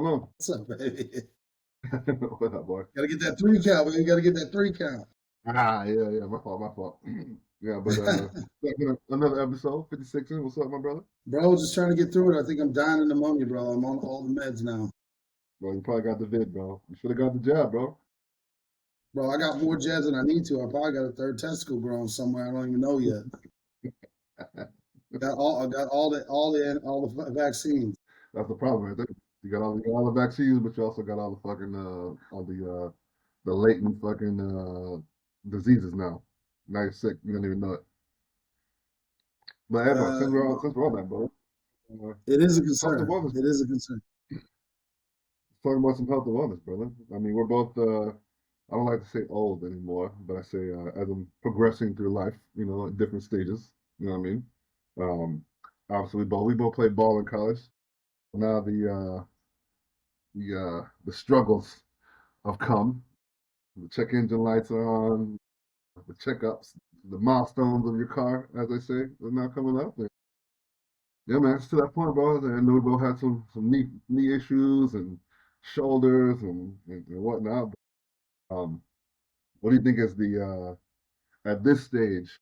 going on? What's up, baby? What up, boy? Gotta get that 3 count, man. You gotta get that 3 count. Yeah, my fault, my fault. Yeah, but back in another episode, 56'N. What's up, my brother? Bro, just trying to get through it. I think I'm dying of pneumonia, bro. I'm on all the meds now. Bro, you probably got the vid, bro. You should have got the jab, bro. Bro, I got more jabs than I need to. I probably got a third testicle growing somewhere. I don't even know yet. I got all the vaccines. That's the problem right there. You got all the vaccines, but you also got all the fucking the latent fucking diseases now. Now you're sick. You don't even know it. But hey, bro, Uh, since we're on that, bro, uh, it is a health and concern. wellness. It is a concern. Talking about some health and wellness, brother. I mean, we're both, I don't like to say old anymore, but I say as I'm progressing through life, at different stages. You know what I mean? Um, Obviously, we both played ball in college. Now the struggles have come. The check engine lights are on. The checkups, the milestones of your car, as they say, are now coming up. And, yeah, man, it's to that point, bro. I know we both had some knee issues and shoulders and whatnot. Um, what do you think is the at this stage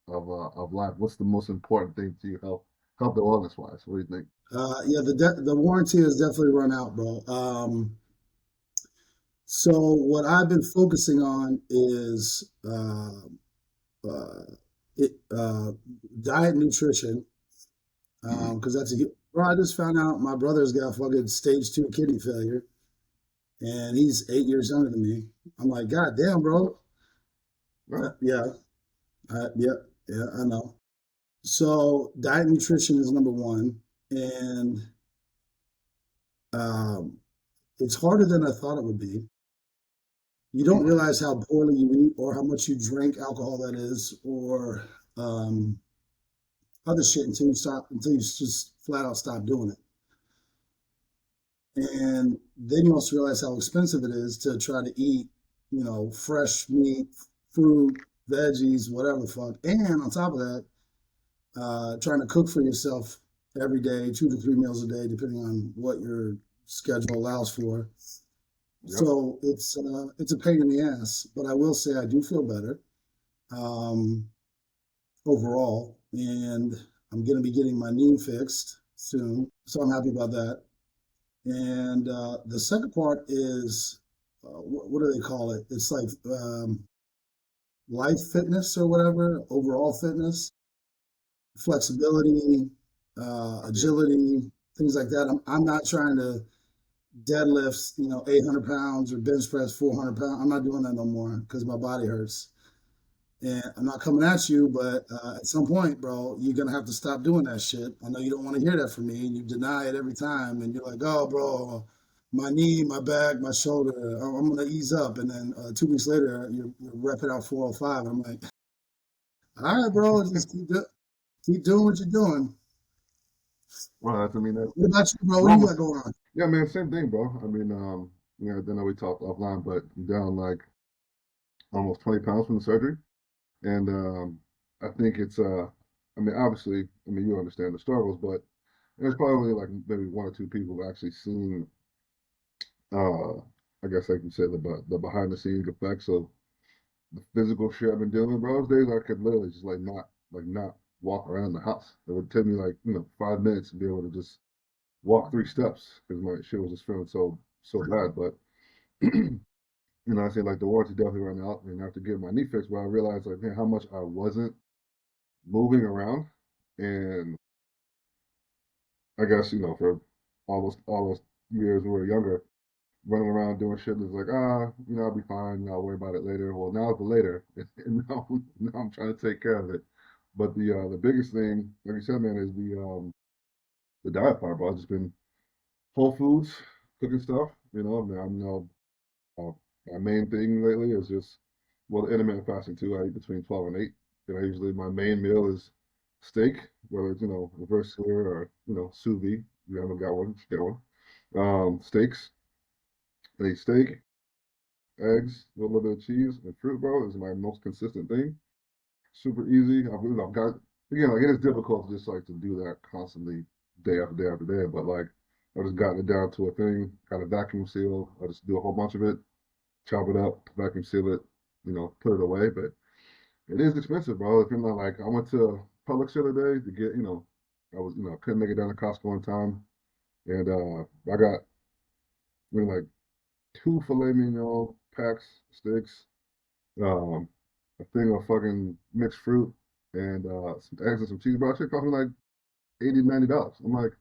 of life? What's the most important thing to you, health and wellness wise? What do you think? Yeah, the warranty has definitely run out, bro. So what I've been focusing on is uh, it, diet and nutrition. Because bro, I just found out my brother's got fucking stage 2 kidney failure, and he's 8 years younger than me. I'm like, God damn, bro. Well, Yeah, yeah, yeah, I know. So diet and nutrition is number one, and um, it's harder than I thought it would be. You don't realize how poorly you eat, or how much you drink alcohol, that is, or um, other shit until you just flat out stop doing it. And then you also realize how expensive it is to try to eat, fresh meat, fruit, veggies, whatever the fuck. And on top of that, trying to cook for yourself every day, 2 to 3 meals a day, depending on what your schedule allows for. yep. So it's a pain in the ass, but I will say I do feel better um, overall, and I'm going to be getting my knee fixed soon, so I'm happy about that. And the second part is what do they call it? It's like life fitness or whatever, overall fitness, flexibility, Yeah. agility, things like that. I'm not trying to deadlift, 800 pounds or bench press 400 pounds. I'm not doing that no more because my body hurts. And I'm not coming at you, but at some point, bro, you're gonna have to stop doing that shit. I know you don't want to hear that from me, and you deny it every time. And you're like, "Oh, bro, my knee, my back, my shoulder. I'm gonna ease up." And then 2 weeks later, you're repping out 405. I'm like, "All right, bro, just keep doing what you're doing." Well, that's What about you, bro? What do you normal. got going on? Yeah, man, same thing, bro. I mean, I know we talked offline, but I'm down like almost 20 pounds from the surgery, and I think it's I mean, obviously, I mean, you understand the struggles, but there's probably like maybe one or two people who've actually seen, uh, I guess, like you said, the behind the scenes effects of the physical shit I've been dealing with, bro. Those days I could literally just not walk around the house. It would take me like 5 minutes to be able to just walk 3 steps because my shit was just feeling so bad. But I say like the warranty definitely ran out, and after getting my knee fixed, where I realized like man how much I wasn't moving around, and I guess for all those years we were younger, running around doing shit that's like I'll be fine, I'll worry about it later. Well, now it's the later, and now I'm trying to take care of it. But the biggest thing, like you said, man, is the diet part, bro. I've just been whole foods, cooking stuff. I mean, uh, my main thing lately is just well, the intermittent fasting too. I eat between 12 and 8. And I usually my main meal is steak, whether it's reverse sear or sous vide. You haven't got one, just get one. Steaks. I eat steak, eggs, a little bit of cheese, and fruit, bro, is my most consistent thing. Super easy. I've got, again, like it is difficult to just like to do that constantly day after day after day, but like I just gotten it down to a thing, got a vacuum seal. I just do a whole bunch of it, chop it up, vacuum seal it, put it away. But it is expensive, bro. If you're not like, I went to Publix the other day to get, couldn't make it down to Costco in time. And I got like two filet mignon packs, sticks, um, a thing of fucking mixed fruit, and some eggs and some cheese, bro. That shit cost me like $80, $90. I'm like,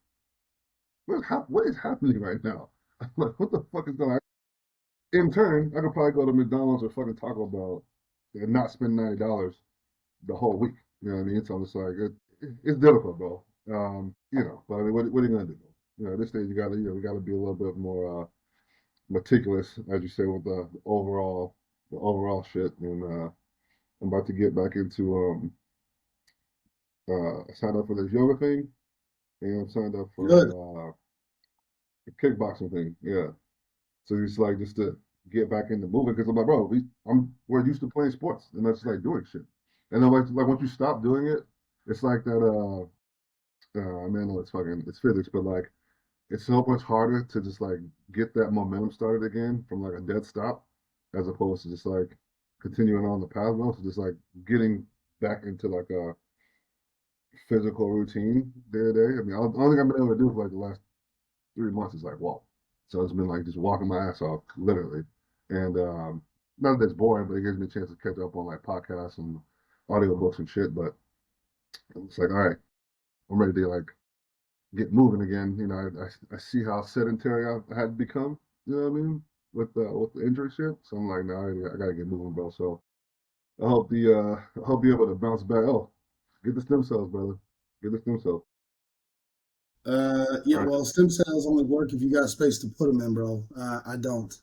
what is happening right now? I'm like, what the fuck is going on? In turn, I could probably go to McDonald's or fucking Taco Bell and not spend $90 the whole week. You know what I mean? So I'm just like, it's difficult, bro. But I mean, what are you gonna do? At this stage, we gotta be a little bit more meticulous, as you say, with the overall shit. And I'm about to get back into I signed up for this yoga thing, and I'm signed up for Good. the kickboxing thing. Yeah. So it's like just to get back into moving because I'm like, bro, we're used to playing sports and that's like doing shit. And then like once you stop doing it, it's like that. I mean, it's physics, but like it's so much harder to just like get that momentum started again from like a dead stop, as opposed to just like continuing on the path. So just like getting back into like a physical routine day to day. I mean, the only thing I've been able to do for like the last 3 months is like walk. So it's been like just walking my ass off, literally. And not that it's boring, but it gives me a chance to catch up on like podcasts and audiobooks and shit. But it's like, all right, I'm ready to like get moving again. I see how sedentary I had become. You know what I mean? With the injury shit. So I'm like, no, I gotta get moving, bro. So I hope you're able to bounce back. Oh, get the stem cells, brother. Get the stem cells. Yeah, All right. well, stem cells only work if you got space to put them in, bro. I don't,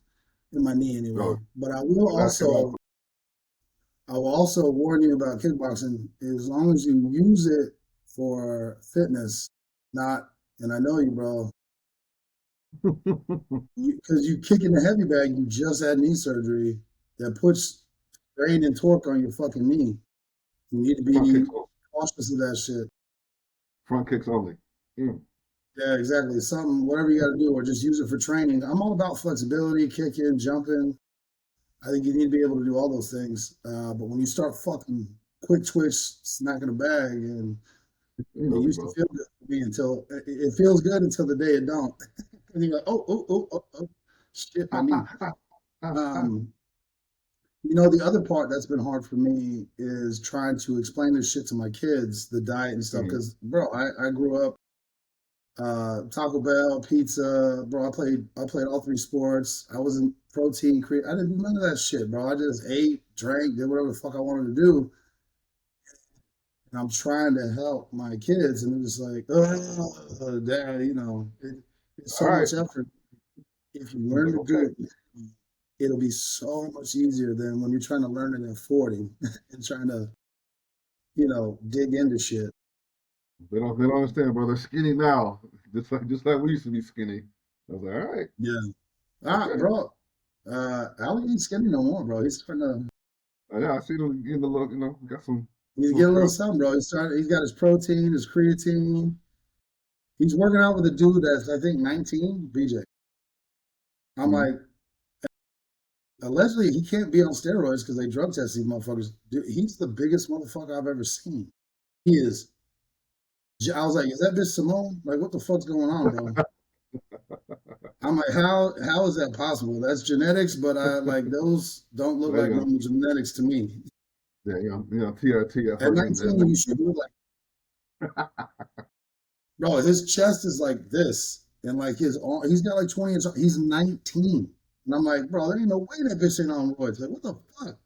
in my knee Oh, anyway. But I'm asking about. I will also warn you about kickboxing. As long as you use it for fitness, not, and I know you, bro, because you kicking the heavy bag, you just had knee surgery that puts strain and torque on your fucking knee. You need to Front be kicks only. cautious of that shit. Front kicks only. Mm. Yeah, exactly. Something, whatever you got to do, or just use it for training. I'm all about flexibility, kicking, jumping. I think you need to be able to do all those things. But when you start fucking quick twitch, smacking a bag, and You it know me, used to bro. feel good for me until it feels good until the day it don't. And you're like, oh, shit, my knee. Um, the other part that's been hard for me is trying to explain this shit to my kids, the diet and stuff. Mm. Because, bro, I grew up Taco Bell, pizza, bro. I played all three sports. I wasn't protein cre I didn't do none of that shit, bro. I just ate, drank, did whatever the fuck I wanted to do. And I'm trying to help my kids, and they're just like, oh, dad, it's All so right. much effort. If you I'm learn like, to do okay. it, it'll be so much easier than when you're trying to learn it at 40 and trying to, dig into shit. They don't understand, bro. They're skinny now. Just like we used to be skinny. I was like, all right, Yeah. okay. Bro. Allie ain't skinny no more, bro. He's starting to Yeah, I see them getting a little, got some He's little getting a little curves. something, bro. He's got his protein, his creatine. He's working out with a dude that's I think 19, BJ. I'm Mm-hmm. like, allegedly he can't be on steroids because they drug test these motherfuckers. Dude, he's the biggest motherfucker I've ever seen. He is. I was like, is that bitch Simone? Like, what the fuck's going on, bro? I'm like, how is that possible? That's genetics, but I like those don't look There you like go. normal genetics to me. Yeah, TRT at At fucking at 19, you should look like, bro. His chest is like this, and like his arm, he's got like 20 inch. He's 19, and I'm like, bro, there ain't no way that bitch ain't on roids. Like, what the fuck?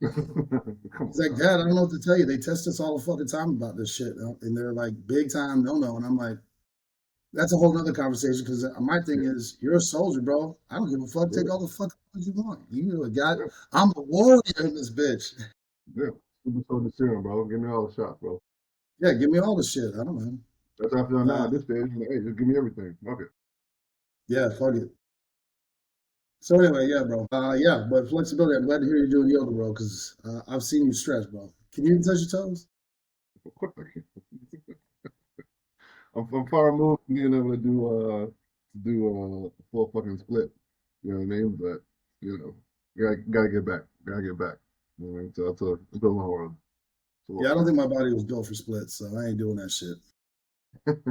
19. Come He's on like, now. Dad, I don't know what to tell you. They test us all the fucking time about this shit, and they're like, big time no no. And I'm like, that's a whole nother conversation because my thing Yeah, is, you're a soldier, bro. I don't give a fuck. Take yeah, all the fucking ones you want. You a guy. yeah, I'm a warrior in this bitch. yeah. Super soldier serum, bro. Give me all the shots, bro. Yeah, give me all the shit. I don't know. That's how I feel now Uh, at this stage. I'm like, hey, just give me everything. Okay. yeah, fuck it. So anyway, yeah, bro. Yeah, but flexibility. I'm glad to hear you're doing yoga, bro, because I've seen you stretch, bro. Can you even touch your toes? Of course I can. I'm far removed from being able to do do a full fucking split. You know what I mean? But you know, gotta get back. Gotta get back. You know, it's a long road. It's a Yeah, I long don't think my body was built for splits, so I ain't doing that shit. road.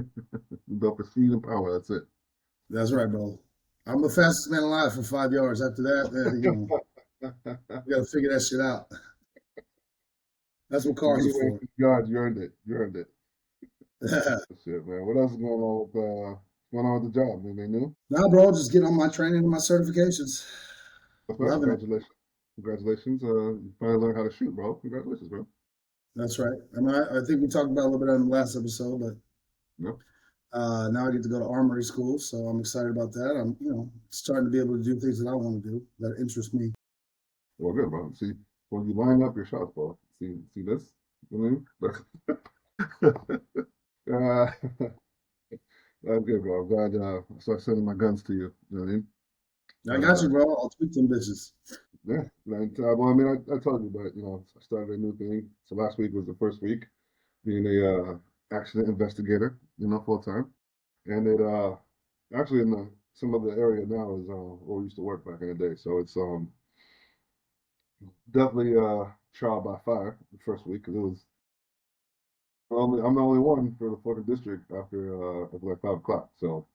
Built for speed and power. That's it. That's right, bro. I'm the fastest man alive for 5 yards. After that, we got to figure that shit out. That's what You cars made are it away for. from yards. You earned it. You earned it. Nah, Shit, man. What else is going on with the job? Anything new? bro, just getting on my training and my certifications. That's right. Loving it. Congratulations. Congratulations. You finally learned how to shoot, bro. Congratulations, bro. That's right. I mean, I think we talked about it a little bit on the last episode, but No. now I get to go to armory school, so I'm excited about that. I'm, starting to be able to do things that I want to do that interest me. Well, good, bro. See, when you line up your shots, bro. See this? You know what I mean? uh, that's good, bro. I'm glad I start sending my guns to you. You know what I mean? I got Uh, you, bro. I'll tweak them bitches. yeah. And, well, I mean, I told you, but I started a new thing. So last week was the first week being a accident investigator. Full time, and it actually in the some of the area now is where we used to work back in the day. So it's definitely trial by fire the first week because it was I'm the only one for the fucking district after like 5 o'clock. So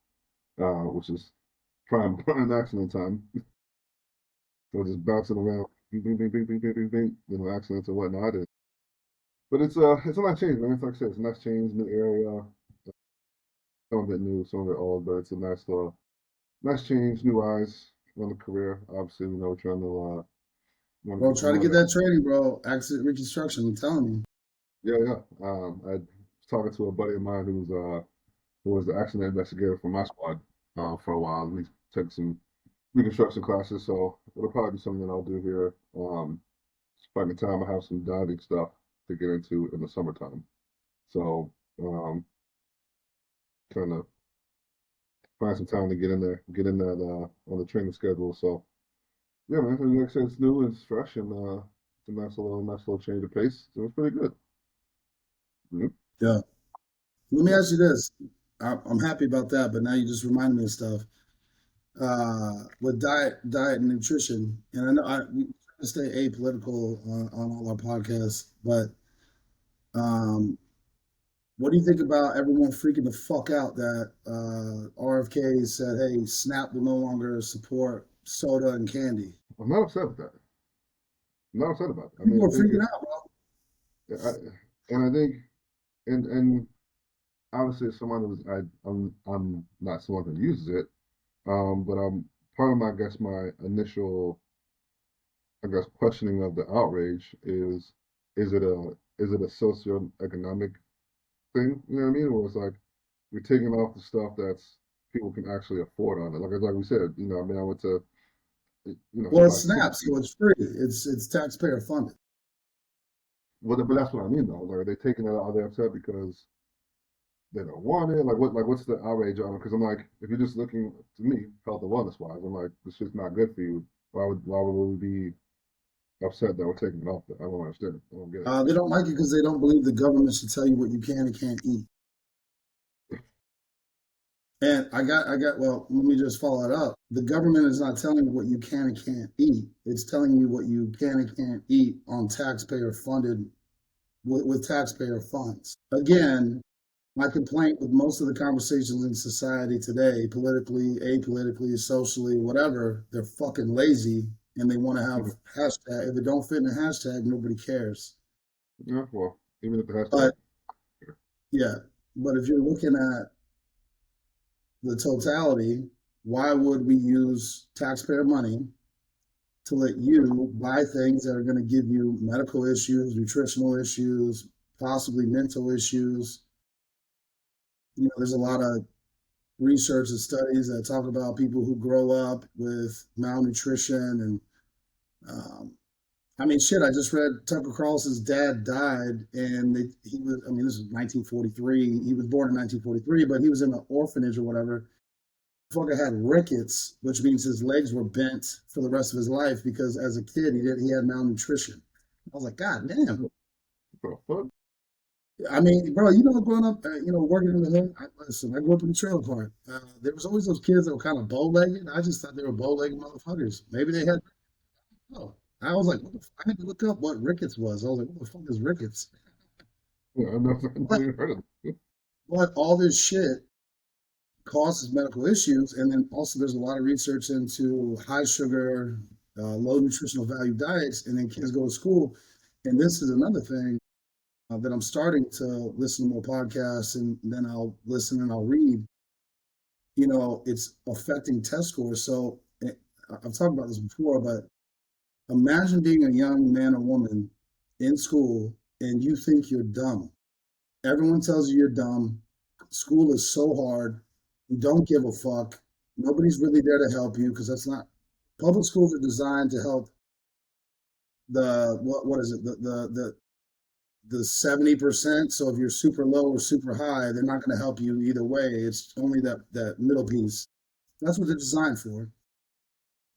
which is prime accident time. So just bouncing around, bing, bing, bing, bing, bing, bing, bing, bing, accidents and whatnot. But it's a nice change, man. It's like I said, it's a nice change, new area, some of it new, some of it old, but it's a nice change, new eyes on the career. Obviously, we're trying to want to Bro, get try to more of get that. that training, bro. Accident reconstruction, I'm telling you. Yeah, yeah. I was talking to a buddy of mine who was the accident investigator for my squad for a while. We took some reconstruction classes, so it'll probably be something that I'll do here. Finding time, I have some diving stuff to get into in the summertime. So, trying to find some time to get in that on the training schedule. So, yeah, man. Like I said, it's new, it's fresh, and it's a nice little change of pace. So it's pretty good. Mhm. Yeah. Let me ask you this. I'm happy about that, but now you just reminded me of stuff. With diet and nutrition, and I know we try to stay apolitical on all our podcasts, but um, what do you think about everyone freaking the fuck out that RFK said, "Hey, SNAP will no longer support soda and candy"? I'm not upset with that. I'm not upset about it. I People mean, are I think freaking it's, out, bro. I, and I think, and obviously, as someone who's, I'm not someone who uses it, but I'm part of my, I guess, my initial, I guess, questioning of the outrage is it a socioeconomic thing? You know what I mean? Where it's like you're taking off the stuff that's people can actually afford on it. Like we said, I mean, I went to, you Well, it's buy SNAP, Snickers. so it's free. It's taxpayer funded. Well, but that's what I mean, though. Like, are they taking it out of their upset because they don't want it? What's the outrage on it? Because I'm like, if you're just looking to me, health and wellness wise, I'm like, this shit's not good for you. Why would we be upset that we're taking it off there? I don't understand. I don't get it. They don't like it because they don't believe the government should tell you what you can and can't eat. And well, let me just follow it up. The government is not telling you what you can and can't eat. It's telling you what you can and can't eat on taxpayer funded, with taxpayer funds. Again, my complaint with most of the conversations in society today, politically, apolitically, socially, whatever, they're fucking lazy and they want to have hashtag. If it don't fit in a hashtag, nobody cares. Yeah, well, even if it has to, But yeah, but if you're looking at the totality, why would we use taxpayer money to let you buy things that are going to give you medical issues, nutritional issues, possibly mental issues? There's a lot of research and studies that talk about people who grow up with malnutrition and I mean, shit. I just read Tucker Carlson's dad died, and he was. I mean, this was 1943. He was born in 1943, but he was in an orphanage or whatever. Fucker had rickets, which means his legs were bent for the rest of his life because as a kid he had malnutrition. I was like, God damn. what the fuck? I mean, bro, growing up, working in the hood. Listen, I grew up in the trailer park. There was always those kids that were kind of bow-legged. I just thought they were bow-legged motherfuckers. Maybe they had. Oh, I was like, I had to look up what rickets was. I was like, what the fuck is rickets? Yeah, I've never But even heard of it. all this shit causes medical issues, and then also there's a lot of research into high sugar, low nutritional value diets, and then kids go to school. And this is another thing that I'm starting to listen to more podcasts, and then I'll listen and I'll read. It's affecting test scores. So I've talked about this before, but imagine being a young man or woman in school and you think you're dumb. Everyone tells you you're dumb. School is so hard. You don't give a fuck. Nobody's really there to help you because that's not. Public schools are designed to help what is it, the 70%. So if you're super low or super high, they're not going to help you either way. It's only that middle piece. That's what they're designed for.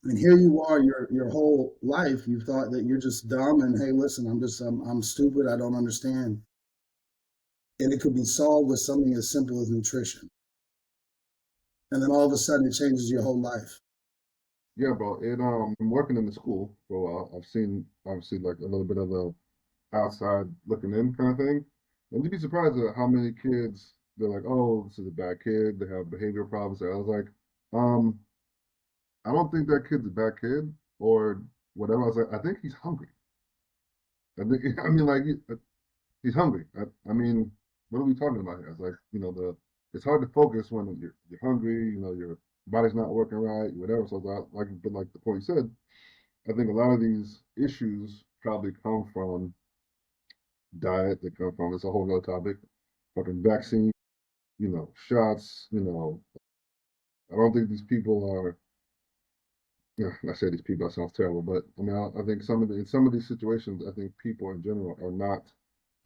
And here you are, your whole life, you thought that you're just dumb and hey, listen, I'm stupid, I don't understand. And it could be solved with something as simple as nutrition. And then all of a sudden it changes your whole life. Yeah, bro. I'm working in the school for a while. I've seen obviously like a little bit of the outside looking in kind of thing. And you'd be surprised at how many kids they're like, oh, this is a bad kid. They have behavioral problems. I was like, um, I don't think that kid's a bad kid or whatever. I was like, I think he's hungry. I think, I mean, like, he's hungry. I mean, what are we talking about here? It's like, it's hard to focus when you're hungry, your body's not working right, whatever. So but like the point you said, I think a lot of these issues probably come from diet. They come from, it's a whole other topic, fucking vaccine, shots, I don't think these people are, I say these people, that sounds terrible, but I mean, I think in some of these situations, I think people in general are not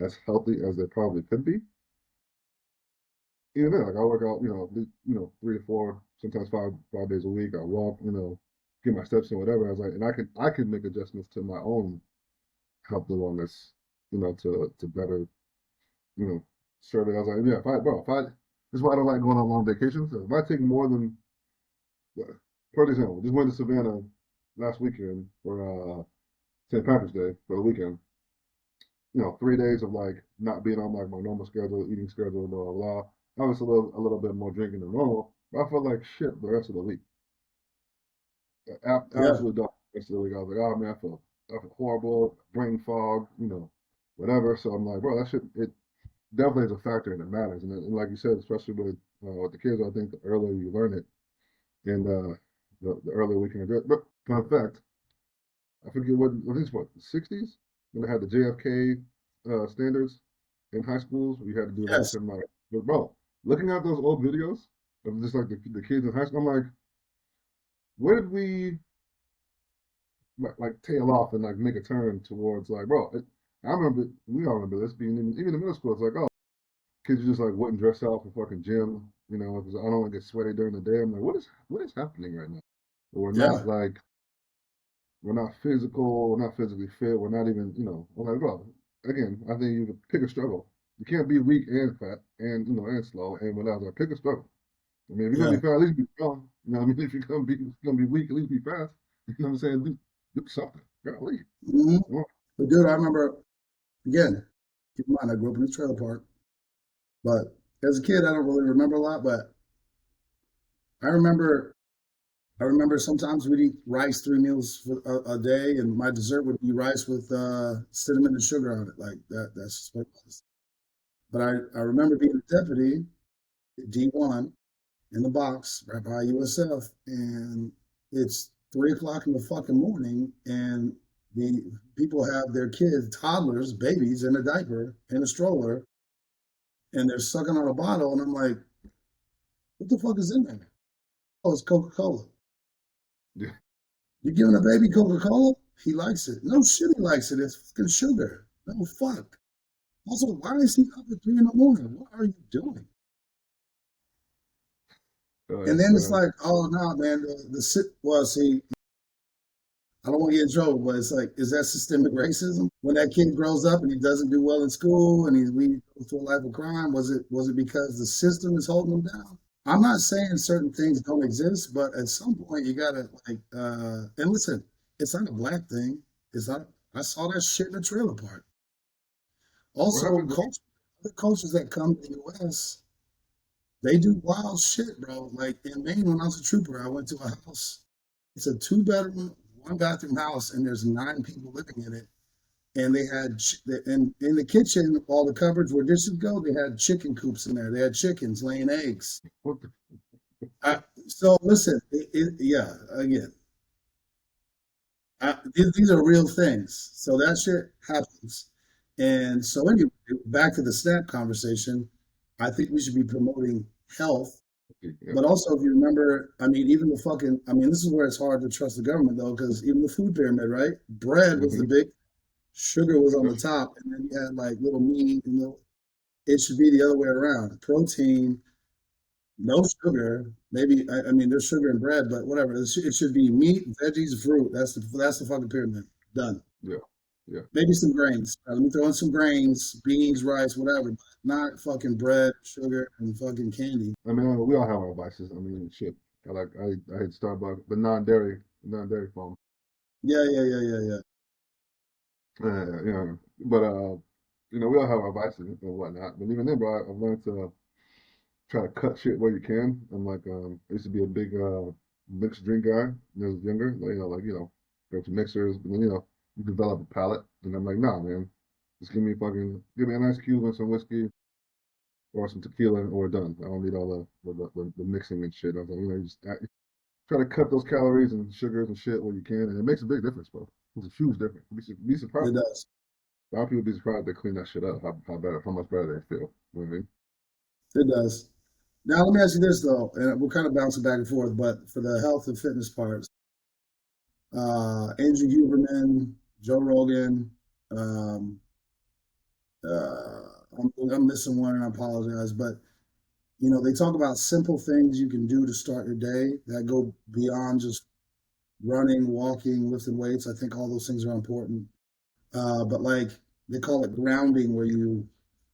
as healthy as they probably could be. Even then, like I work out, three to four, sometimes five days a week. I walk, get my steps in, whatever. I was like, and I can make adjustments to my own health and wellness, to better, you know, serve it. I was like, yeah, if I, this is why I don't like going on long vacations. So if I take more than, for example, just went to Savannah last weekend for St. Patrick's Day for the weekend. 3 days of like not being on like my normal schedule, eating schedule, blah blah blah. Obviously, a little bit more drinking than normal, but I felt like shit the rest of the week. Yeah, Absolutely done the rest of the week. I was like, oh man, I feel horrible, brain fog, whatever. So I'm like, bro, that shit, it definitely is a factor and it matters. And like you said, especially with the kids, I think the earlier you learn it, and the earlier we can address. But fun fact, I forget what is what the '60s when they had the JFK standards in high schools. We had to do like a yes, seminar. But bro, looking at those old videos of just like the kids in high school, I'm like, where did we like tail off and like make a turn towards like, bro? I remember we all remember this being even in middle school. It's like, oh, kids just like wouldn't dress out for fucking gym, because I don't want to get sweaty during the day. I'm like, what is happening right now? We're yeah, not like we're not physical, we're not physically fit, we're not even, I'm like, bro, again, I think you can pick a struggle. You can't be weak and fat and and slow and without like pick a struggle. I mean, if you're gonna yeah. be fat, at least be strong. What I mean? If you're gonna be weak, at least be fast. You know what I'm saying? Do something. Golly. hmm Come on. But dude, I remember again. Keep in mind, I grew up in a trailer park, but as a kid, I don't really remember a lot. But I remember I remember sometimes we'd eat rice 3 meals for a day, and my dessert would be rice with cinnamon and sugar on it. Like that. That's just what it was. But I remember being a deputy, D1, in the box right by USF, and it's 3 o'clock in the fucking morning, and the people have their kids, toddlers, babies in a diaper, in a stroller, and they're sucking on a bottle, and I'm like, what the fuck is in there? Oh, it's Coca Cola. Yeah. You giving a baby Coca Cola? He likes it. No shit, he likes it. It's fucking sugar. No fuck. Also, why is he up at 3 in the morning? What are you doing? And then it's It's like, oh no, man, the sit. Well, see, I don't want to get in trouble, but it's like, is that systemic racism? When that kid grows up and he doesn't do well in school and he's we to a life of crime? Was it because the system is holding them down? I'm not saying certain things don't exist, but at some point you gotta like and listen, it's not a black thing. It's not I saw that shit in a trailer park. What Also, happened? other cultures that come to the US, they do wild shit, bro. Like in Maine, when I was a trooper, I went to a house. It's a two-bedroom, one bathroom house, and there's 9 people living in it. And they had, and in the kitchen, all the cupboards where dishes go, they had chicken coops in there. They had chickens laying eggs. What the, So listen, yeah, again, these are real things. So that shit happens. And so anyway, back to the SNAP conversation, I think we should be promoting health. yeah. But also, if you remember, I mean, even the fucking, I mean, this is where it's hard to trust the government though, because even the food pyramid, right? Bread was the Mm-hmm. big, sugar was on the top, and then you had like little meat and little, it should be the other way around. Protein, no sugar. Maybe I mean there's sugar in bread, but whatever. It should be meat, veggies, fruit. That's the fucking pyramid. Done. Yeah. Yeah. Maybe some grains. Let me throw in some grains, beans, rice, whatever. But not fucking bread, sugar, and fucking candy. I mean, we all have our vices. I mean, shit. I had Starbucks, the non-dairy foam. Yeah, yeah, yeah, yeah, yeah. Yeah. But we all have our vices and whatnot. But even then, bro, I've learned to try to cut shit where you can. I'm like, I used to be a big mixed drink guy when I was younger. Go to mixers, but then you develop a palate. And I'm like, nah, man, just give me a nice cube and some whiskey or some tequila, and we're done. I don't need all the mixing and shit. I was like, you just try to cut those calories and sugars and shit where you can, and it makes a big difference, bro. It's a huge difference. Be surprised. It does. A lot of people be surprised they clean that shit up. How much better they feel. You know what I mean? It does. Now let me ask you this though, and we're kind of bouncing back and forth, but for the health and fitness parts, Andrew Huberman, Joe Rogan, um, I'm missing one and I apologize, but they talk about simple things you can do to start your day that go beyond just running, walking, lifting weights. I think all those things are important. But like they call it grounding, where you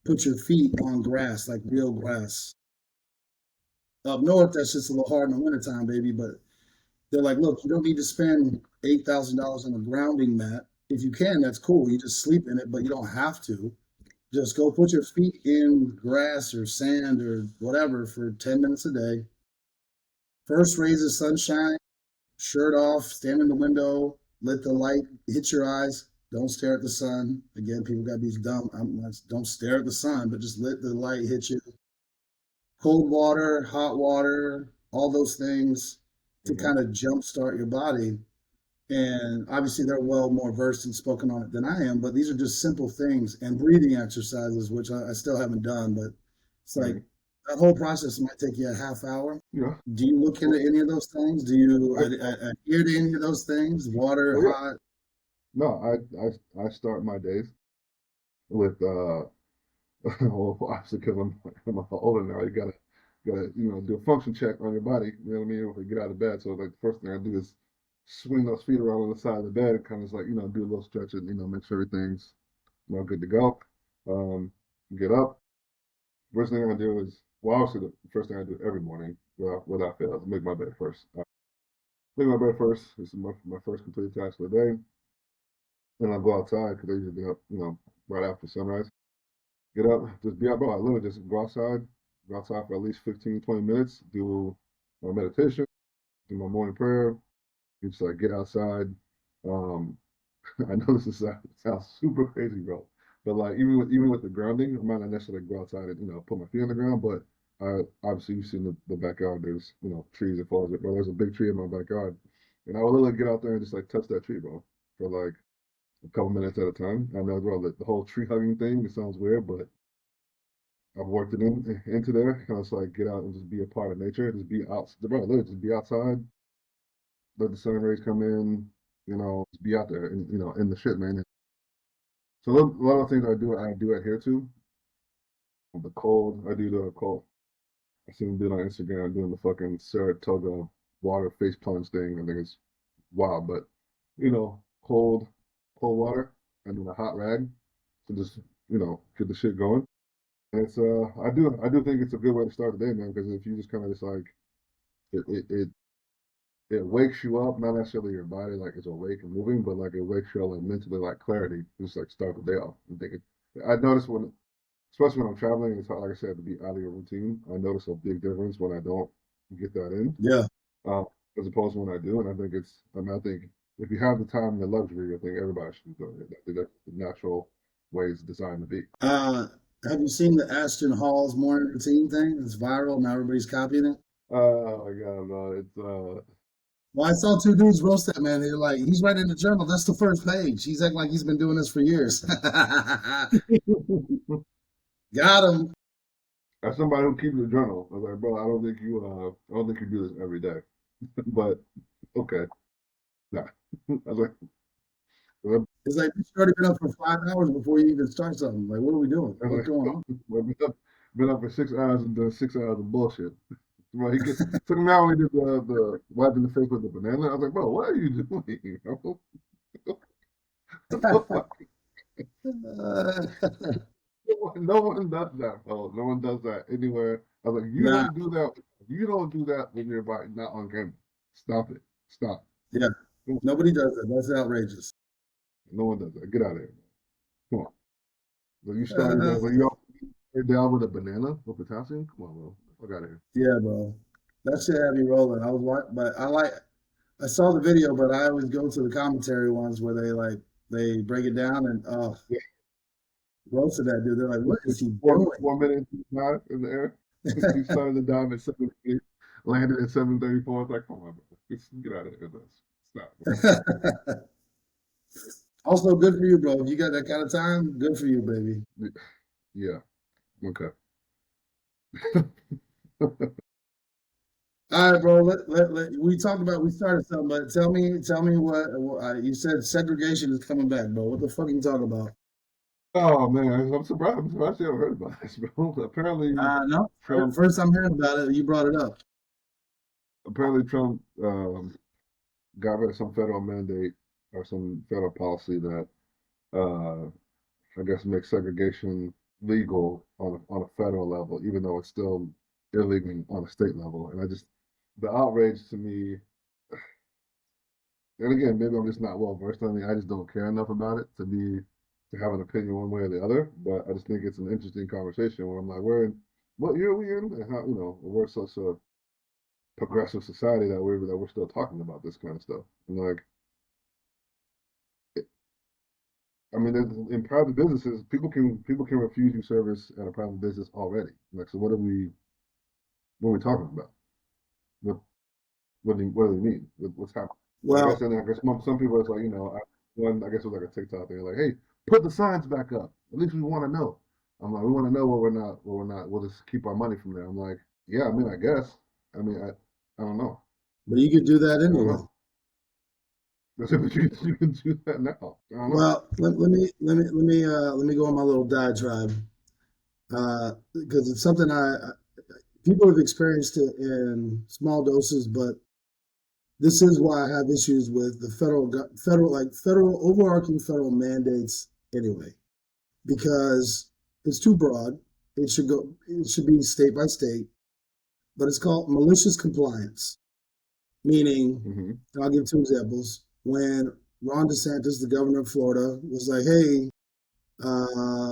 put your feet on grass, like real grass. Up north, that's just a little hard in the wintertime, baby. But they're like, look, you don't need to spend $8,000 on a grounding mat. If you can, that's cool. You just sleep in it, but you don't have to. Just go put your feet in grass or sand or whatever for 10 minutes a day. First rays of sunshine, shirt off, stand in the window, let the light hit your eyes. Don't stare at the sun. Again, people got these dumb, don't stare at the sun, but just let the light hit you. Cold water, hot water, all those things to Mm-hmm. kind of jumpstart your body. And obviously, they're well more versed and spoken on it than I am, but these are just simple things and breathing exercises, which I still haven't done. But it's like Mm-hmm. that whole process might take you a half hour. Yeah. Do you look into Well, any of those things? Do you I, adhere to any of those things? Water, well, yeah. hot? No, I start my days with well, obviously because I'm older now, you gotta do a function check on your body. You know what I mean? If you get out of bed, so like the first thing I do is swing those feet around on the side of the bed, kind of like do a little stretch and make sure everything's good to go. Um, get up. First thing I do is well, obviously the first thing I do every morning, without fail, is make my bed first. Make my bed first. This is my first complete task for the day. Then I'll go outside because I usually get up, right after sunrise. Get up, just be out, bro. I literally just go outside for at least 15, 20 minutes, do my meditation, do my morning prayer, just like get outside. Um, I know sounds super crazy, bro. But like even with the grounding, I might not necessarily go outside and put my feet on the ground, but obviously you've seen the backyard. There's trees that falls. Bro, there's a big tree in my backyard, and I will literally get out there and just like touch that tree, bro, for like a couple minutes at a time. I know, bro, the whole tree hugging thing. It sounds weird, but I've worked it into there. Kind of like get out and just be a part of nature. Just be out, bro. Literally just be outside. Let the sun rays come in. Just be out there and in the shit, man. So a lot of things I do adhere to. The cold, I do the cold. I see them do it on Instagram doing the fucking Saratoga water face plunge thing. I think it's wild, but cold, cold water and then a hot rag to just get the shit going. And it's I do think it's a good way to start the day, man, because if you just kind of just like it, it it it wakes you up, not necessarily your body like is awake and moving, but like it wakes you up like mentally, like clarity, just like start the day off. And thinking, I notice when, especially when I'm traveling, and it's hard, like I said, to be out of your routine. I notice a big difference when I don't get that in, Yeah. uh, as opposed to when I do. And I think I think if you have the time and the luxury, I think everybody should be doing it. I think that's the natural way it's designed to be. Uh, have you seen the Ashton Hall's morning routine thing? It's viral. Now everybody's copying it. Oh my God, no, Well, I saw two dudes roast that man. They're like, he's writing in the journal. That's the first page. He's acting like he's been doing this for years. uh, Got him. as somebody who keeps a journal, I was like, bro, I don't think you do this every day. But okay, nah. I was like, It's like, you should already been up for 5 hours before you even start something. Like, what are we doing? I What's was going like, on? well, been up for 6 hours and done 6 hours of bullshit. Well, took him out when he did the wiping the face with the banana. I was like, bro, what are you doing? What the fuck? No one does that, bro. No one does that anywhere. I was like, you Nah, don't do that. You don't do that when you're not on camera. Stop it. Stop. yeah. No Nobody does it. That's outrageous. no one does that. Get out of here. Come on. So you start your day, Uh, but you start down with a banana with potassium? Come on, bro. Fuck out of here. yeah, bro. That shit had me rolling. I was watching, but I saw the video, but I always go to the commentary ones where they break it down and Yeah. roasted that dude. They're like, what is he Four, doing? 4 minutes dive in the air. He started the dive at 7:30, landed at 7:34. It's like, come on, bro. Just get out of here. Stop, bro. Also, good for you, bro. If you got that kind of time, good for you, baby. Yeah. Okay. All right, bro. We talked about we started something, but tell me what you said. Segregation is coming back, bro. What the fuck are you talking about? Oh man, I'm surprised. I'm surprised you haven't heard about this, bro. No. Trump, First I'm hearing about it. You brought it up. Trump got rid of some federal mandate or some federal policy that uh, I guess makes segregation legal on a federal level, even though it's still illegal on a state level. And the outrage to me, and again, maybe I'm just not well versed on it. I just don't care enough about it to have an opinion one way or the other. But I just think it's an interesting conversation where I'm like, what year are we in? And how we're such a progressive society that we're still talking about this kind of stuff. And like, I mean, in private businesses, people can refuse you service at a private business already. Like, so what are we talking about? What what do they mean? What's happening? I guess Well, and I guess some people it's like I guess it was like a TikTok thing like, hey, put the signs back up. At least we want to know. I'm like, we want to know what we're not. We'll just keep our money from there. I'm like, yeah, I mean, I guess. I mean, I don't know. but you could do that I don't anyway. know. You can do that now. I don't know. Well, let me go on my little diatribe because it's something people have experienced it in small doses, but this is why I have issues with the federal overarching federal mandates anyway, because it's too broad. It should be state by state, but it's called malicious compliance, meaning, Hmm. and I'll give two examples. When Ron DeSantis, the governor of Florida, was like, hey,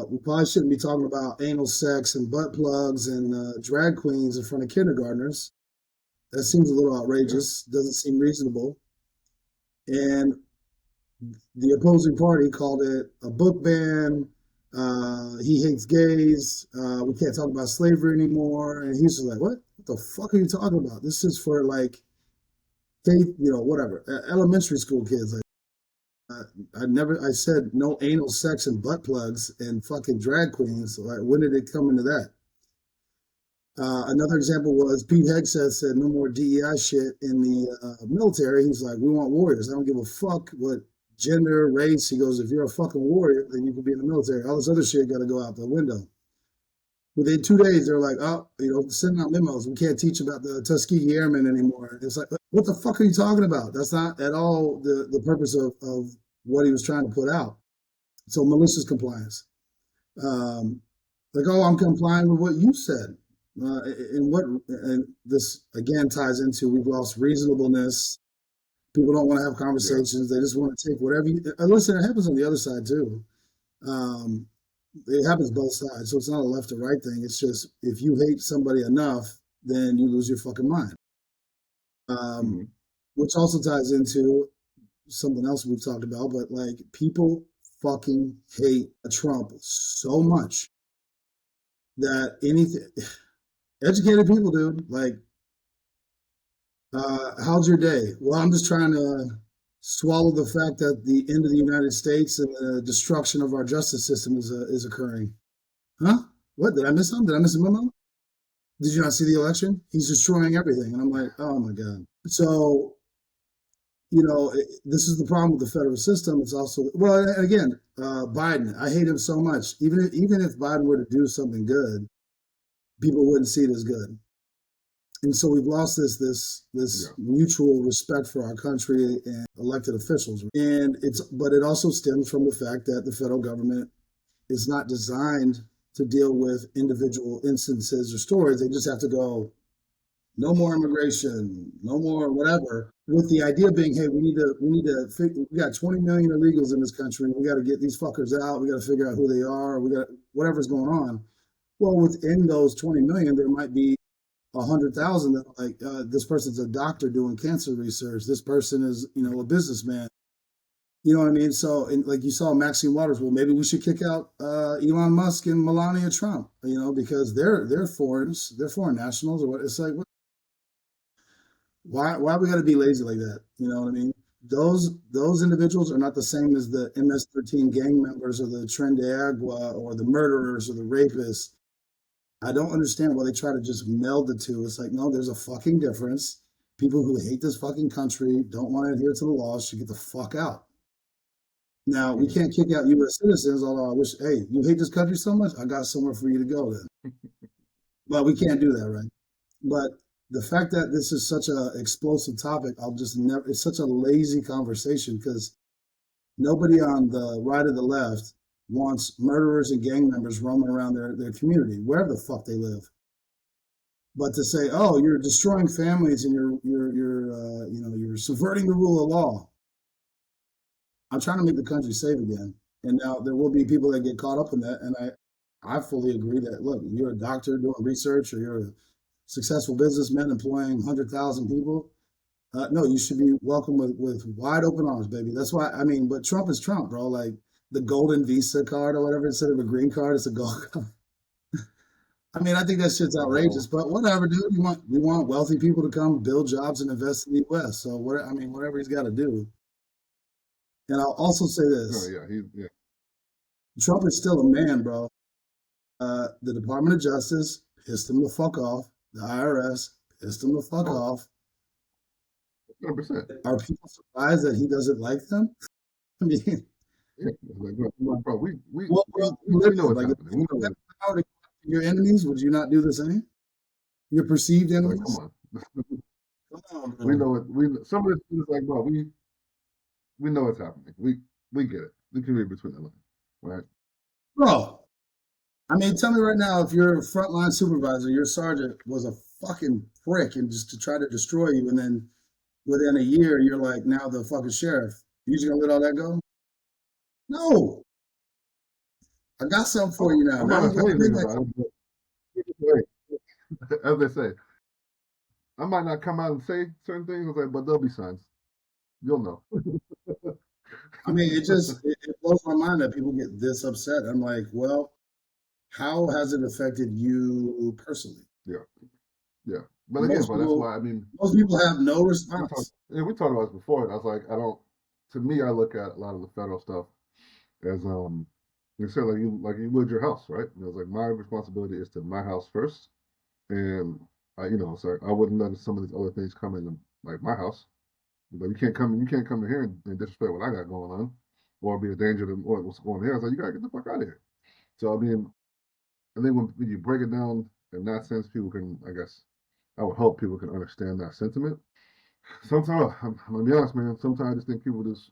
we probably shouldn't be talking about anal sex and butt plugs and drag queens in front of kindergartners. That seems a little Yeah. outrageous, doesn't seem reasonable. And the opposing party called it a book ban. He hates gays. We can't talk about slavery anymore. And he's just like, what? What the fuck are you talking about? This is for like, whatever, elementary school kids. Like, I said no anal sex and butt plugs and fucking drag queens. Like, when did it come into that? Another example was Pete Hegseth said no more DEI shit in the military. He's like, we want warriors. I don't give a fuck what gender, race. He goes, if you're a fucking warrior, then you can be in the military. All this other shit got to go out the window. Within 2 days, they're like, oh, sending out memos. We can't teach about the Tuskegee Airmen anymore. It's like, what the fuck are you talking about? That's not at all the purpose of what he was trying to put out. So malicious compliance. Um, Like, oh, I'm complying with what you said. And what and this again ties into we've lost reasonableness. People don't want to have Yeah. conversations. They just want to take whatever you listen. It happens on the other side too. Um, it happens both sides. So it's not a left or right thing. It's just if you hate somebody enough, then you lose your fucking mind. Um, Hmm. which also ties into something else we've talked about, but like people fucking hate Trump so much that anything educated people, dude, like, how's your day? Well, I'm just trying to swallow the fact that the end of the United States and the destruction of our justice system is occurring. Huh? What? Did I miss something? Did I miss a memo? Did you not see the election? He's destroying everything. And I'm like, oh my God. So, this is the problem with the federal system. It's also, well, again, Biden, I hate him so much. Even if Biden were to do something good, people wouldn't see it as good. And so we've lost this Yeah. mutual respect for our country and elected officials. And but it also stems from the fact that the federal government is not designed to deal with individual instances or stories. They just have to go, no more immigration, no more whatever. With the idea being, hey, we got 20 million illegals in this country. We got to get these fuckers out. We got to figure out who they are. We got whatever's going on. Well, within those 20 million, there might be 100,000 that like this person's a doctor doing cancer research. This person is a businessman. You know what I mean? So, and like you saw Maxine Waters, well, maybe we should kick out Elon Musk and Melania Trump. Because they're foreigners, they're foreign nationals, or what? It's like, why we got to be lazy like that? You know what I mean? Those individuals are not the same as the MS-13 gang members or the Tren de Agua or the murderers or the rapists. I don't understand why they try to just meld the two. It's like, no, there's a fucking difference. People who hate this fucking country, don't want to adhere to the laws, should get the fuck out. Now, we Hmm. can't kick out U.S. citizens, although I wish, hey, you hate this country so much, I got somewhere for you to go then. But we can't do that, right? But the fact that this is such a explosive topic, I'll just never, it's such a lazy conversation because nobody on the right or the left wants murderers and gang members roaming around their community, wherever the fuck they live. But to say, "Oh, you're destroying families and you're subverting the rule of law," I'm trying to make the country safe again. And now there will be people that get caught up in that, and I fully agree that look, you're a doctor doing research or you're a successful businessman employing 100,000 people. No, you should be welcomed with wide open arms, baby. That's why I mean, but Trump is Trump, bro. Like the golden Visa card or whatever, instead of a green card, it's a gold card. I mean, I think that shit's outrageous, Well, but whatever, dude. We want wealthy people to come build jobs and invest in the U.S. So what I mean, whatever he's got to do. And I'll also say no, this: yeah, yeah. Trump is still a man, bro. The Department of Justice pissed him the fuck off. The IRS pissed him the fuck Oh, off. 100%. Are people surprised that he doesn't like them? I mean, Yeah. Like, bro, what world do you live we know in? what's Like, if happening. you We know have it. the power to go after your enemies, would you not do the same? Your perceived Like, come enemies? on. Come on, We bro. know it. Some of this is like, bro, we know what's happening. We get it. We can read between the lines, right? Bro, I mean, tell me right now if your frontline supervisor, your sergeant, was a fucking prick and just to try to destroy you, and then within a year you're like now the fucking sheriff. You just gonna let all that go? No, I got something for Oh, you now. I might Now not you say got anything midnight. about it, but hey, as they say, I might not come out and say certain things, like, but there'll be signs. You'll know. I mean, it blows my mind that people get this upset. I'm like, well, how has it affected you personally? Yeah, yeah. But again, Most but that's people, why I mean, most people have no we talked. response. Yeah, we talked about this before. And I was like, I don't. To me, I look at a lot of the federal stuff as you said, like you would your house, right? And it was like my responsibility is to my house first, and so I wouldn't let some of these other things come in like my house. But you can't come in here and disrespect what I got going on, or be a danger to what's going on here. I was like, you gotta get the fuck out of here. So I mean, I think when you break it down in that sense, people can, I guess, I would hope people can understand that sentiment. Sometimes I'm gonna be honest, man. Sometimes I just think people just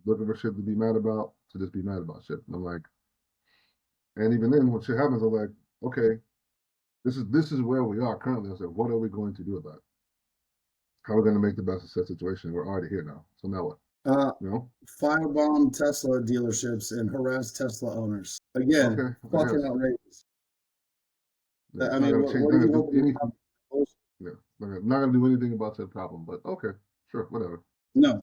looking for shit to be mad about, to just be mad about shit. And I'm like, And even then, when shit happens, I'm like, okay, this is where we are currently. I said, what are we going to do about it? How are we going to make the best of the situation? We're already here now. So now what? Uh, You know? Firebomb Tesla dealerships and harass Tesla owners. Again, Okay, I fucking guess. outrageous. Yeah, I not mean, gonna change. what Not are gonna you do hoping to anything. accomplish? Yeah, not gonna do anything about that problem. But okay, sure, whatever. No,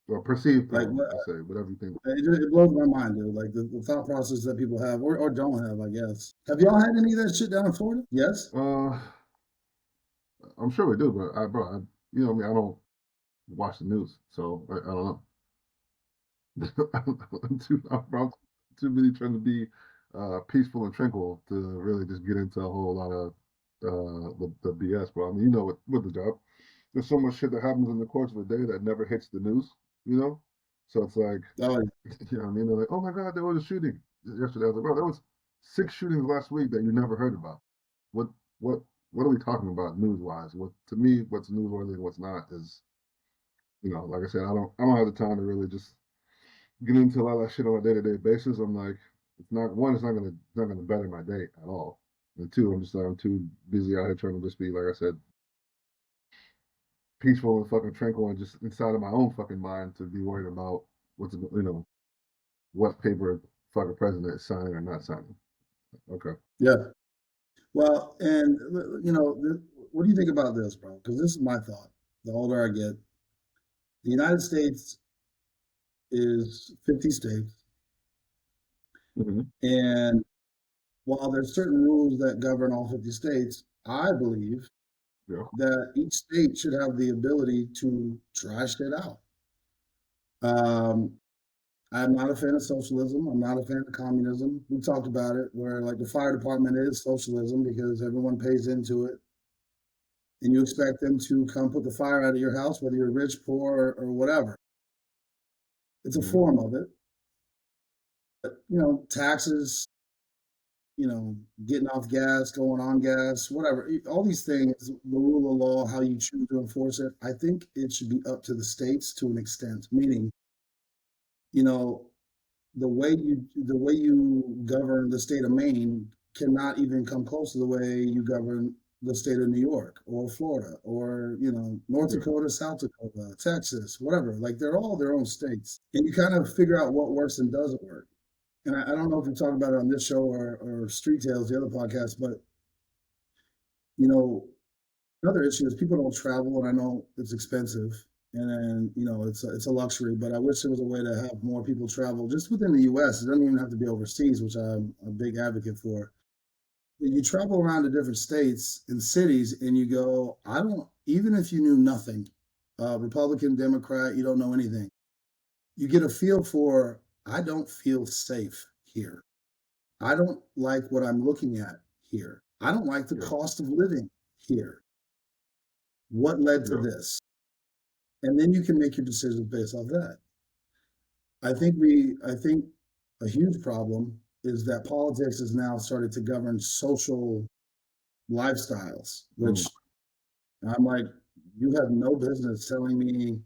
Or perceived like problem, let's say, whatever you think. it blows my mind, dude. Like the thought process that people have or don't have, I guess. Have y'all had any of that shit down in Florida? Yes. Uh, I'm sure we do, but you know, I mean, I don't watch the news, so I don't know. I'm too busy trying to be peaceful and tranquil to really just get into a whole lot of the BS. But I mean, you know, with the job, there's so much shit that happens in the course of a day that never hits the news. You know, so it's like, Oh, you know what I mean? They're like, oh my God, there was a shooting yesterday. I was like, bro, there was 6 shootings last week that you never heard about. What what what are we talking about news wise? What to me, what's newsworthy and what's not is, you know, like I said, I don't have the time to really just get into a lot of that shit on a day to day basis. I'm like, it's not gonna better my day at all. And two, I'm too busy out here trying to just be, like I said, peaceful and fucking tranquil and just inside of my own fucking mind to be worried about what paper fucking president is signing or not signing. Okay. yeah. Well, and what do you think about this, bro? Because this is my thought. The older I get, the United States is 50 states, Mm-hmm. and while there's certain rules that govern all 50 states, I believe Yeah. that each state should have the ability to try shit out. Um, I'm not a fan of socialism. I'm not a fan of communism. We talked about it, where like the fire department is socialism because everyone pays into it, and you expect them to come put the fire out of your house, whether you're rich, poor, or whatever. It's a Mm-hmm. form of it. Taxes, getting off gas, going on gas, whatever. All these things, the rule of law, how you choose to enforce it, I think it should be up to the states to an extent. Meaning, you know, the way you govern the state of Maine cannot even come close to the way you govern the state of New York or Florida or North Yeah. Dakota, South Dakota, Texas, whatever. Like they're all their own states, and you kind of figure out what works and doesn't work. And I don't know if we talk about it on this show or Street Tales, the other podcast, but you know, another issue is people don't travel, and I know it's expensive, and it's a luxury. But I wish there was a way to have more people travel just within the U.S. It doesn't even have to be overseas, which I'm a big advocate for. But you travel around to different states and cities, and you go, I don't. Even if you knew nothing, Republican, Democrat, you don't know anything. You get a feel for. I don't feel safe here. I don't like what I'm looking at here. I don't like the Yeah. cost of living here. What led to Yeah. this? And then you can make your decisions based off that. I think a huge problem is that politics has now started to govern social lifestyles, Mm. which I'm like, you have no business telling me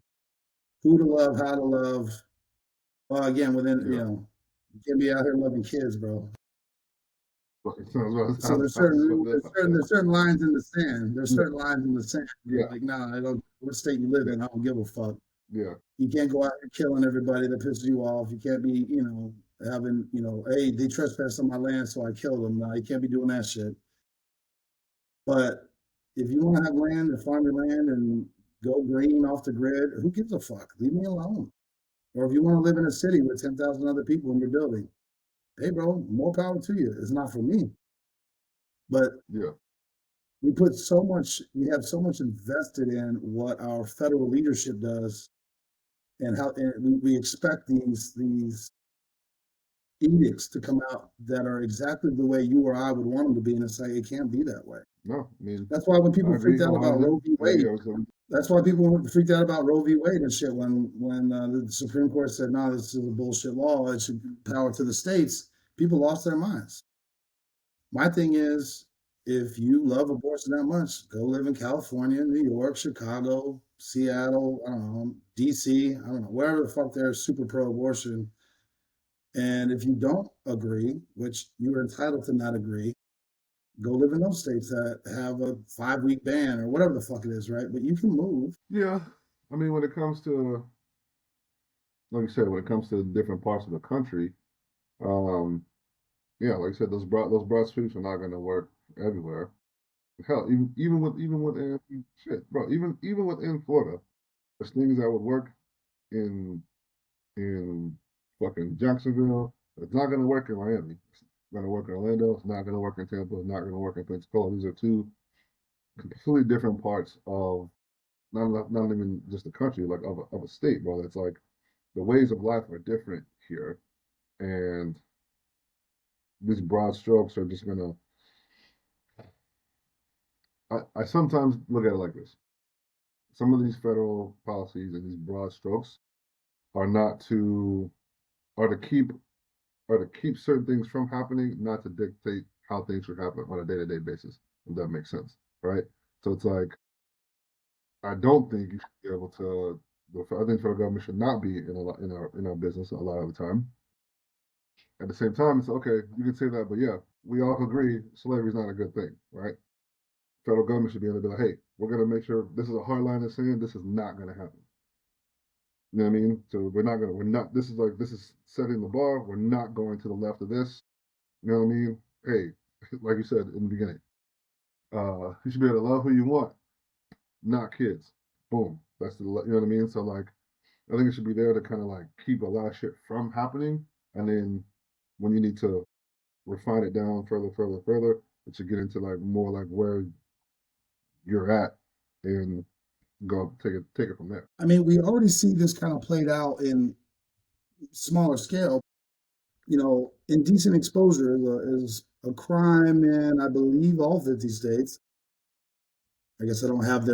who to love, how to love. Well, again, Yeah. you can't be out here loving kids, bro. But it sounds like So there's I was certain about to say. there's certain lines in the sand. There's Yeah. certain lines in the sand. Yeah. Like, nah, I don't. What state you live Yeah. in, I don't give a fuck. Yeah. You can't go out here killing everybody that pisses you off. You can't be, having, hey, they trespassed on my land, so I killed them. No, you can't be doing that shit. But if you want to have land and farm your land and go green off the grid, who gives a fuck? Leave me alone. Or if you want to live in a city with 10,000 other people in your building, hey, bro, more power to you. It's not for me. But Yeah. we have so much invested in what our federal leadership does, and we expect these edicts to come out that are exactly the way you or I would want them to be, and it's like it can't be that way. No, I mean, That's why when I people agree freaked out about wholeheartedly. Roe v. Yeah. Wade, Yeah. So, that's why people freaked out about Roe v. Wade and shit when the Supreme Court said, no, this is a bullshit law. It should be power to the states. People lost their minds. My thing is, if you love abortion that much, go live in California, New York, Chicago, Seattle, I don't know, DC, I don't know, wherever the fuck they're super pro abortion. And if you don't agree, which you're entitled to not agree, go live in those states that have a 5 week ban or whatever the fuck it is, right? But you can move. Yeah, I mean, when it comes to, like you said, when it comes to different parts of the country, um, yeah, like I said, those broad sweeps are not going to work everywhere. Hell, even within shit, bro, even within Florida, there's things that would work in in fucking Jacksonville. It's not going to work in Miami. It's going to work in Orlando. It's not going to work in Tampa. It's not going to work in Pensacola. These are two completely different parts of not even just the country, like of a state, bro. It's like the ways of life are different here, and these broad strokes are just gonna. I sometimes look at it like this: some of these federal policies and these broad strokes are not to are to keep are to keep certain things from happening, not to dictate how things should happen on a day-to-day basis. If that makes sense, right? So it's like I don't think you should be able to. I think federal government should not be in a lot in our business a lot of the time. At the same time, it's okay. You can say that, but yeah, we all agree slavery is not a good thing, right? Federal government should be able to be like, hey, we're going to make sure this is a hard line of saying this is not going to happen. You know what I mean? So we're not, this is setting the bar. We're not going to the left of this. You know what I mean? Hey, like you said in the beginning, you should be able to love who you want, not kids. Boom. You know what I mean? So like, I think it should be there to kind of like keep a lot of shit from happening. And then when you need to refine it down further, it should get into like more like where you're at and go take it from there. I mean, we already see this kind of played out in smaller scale. You know, indecent exposure is a crime in, I believe, all 50 states. I guess I don't have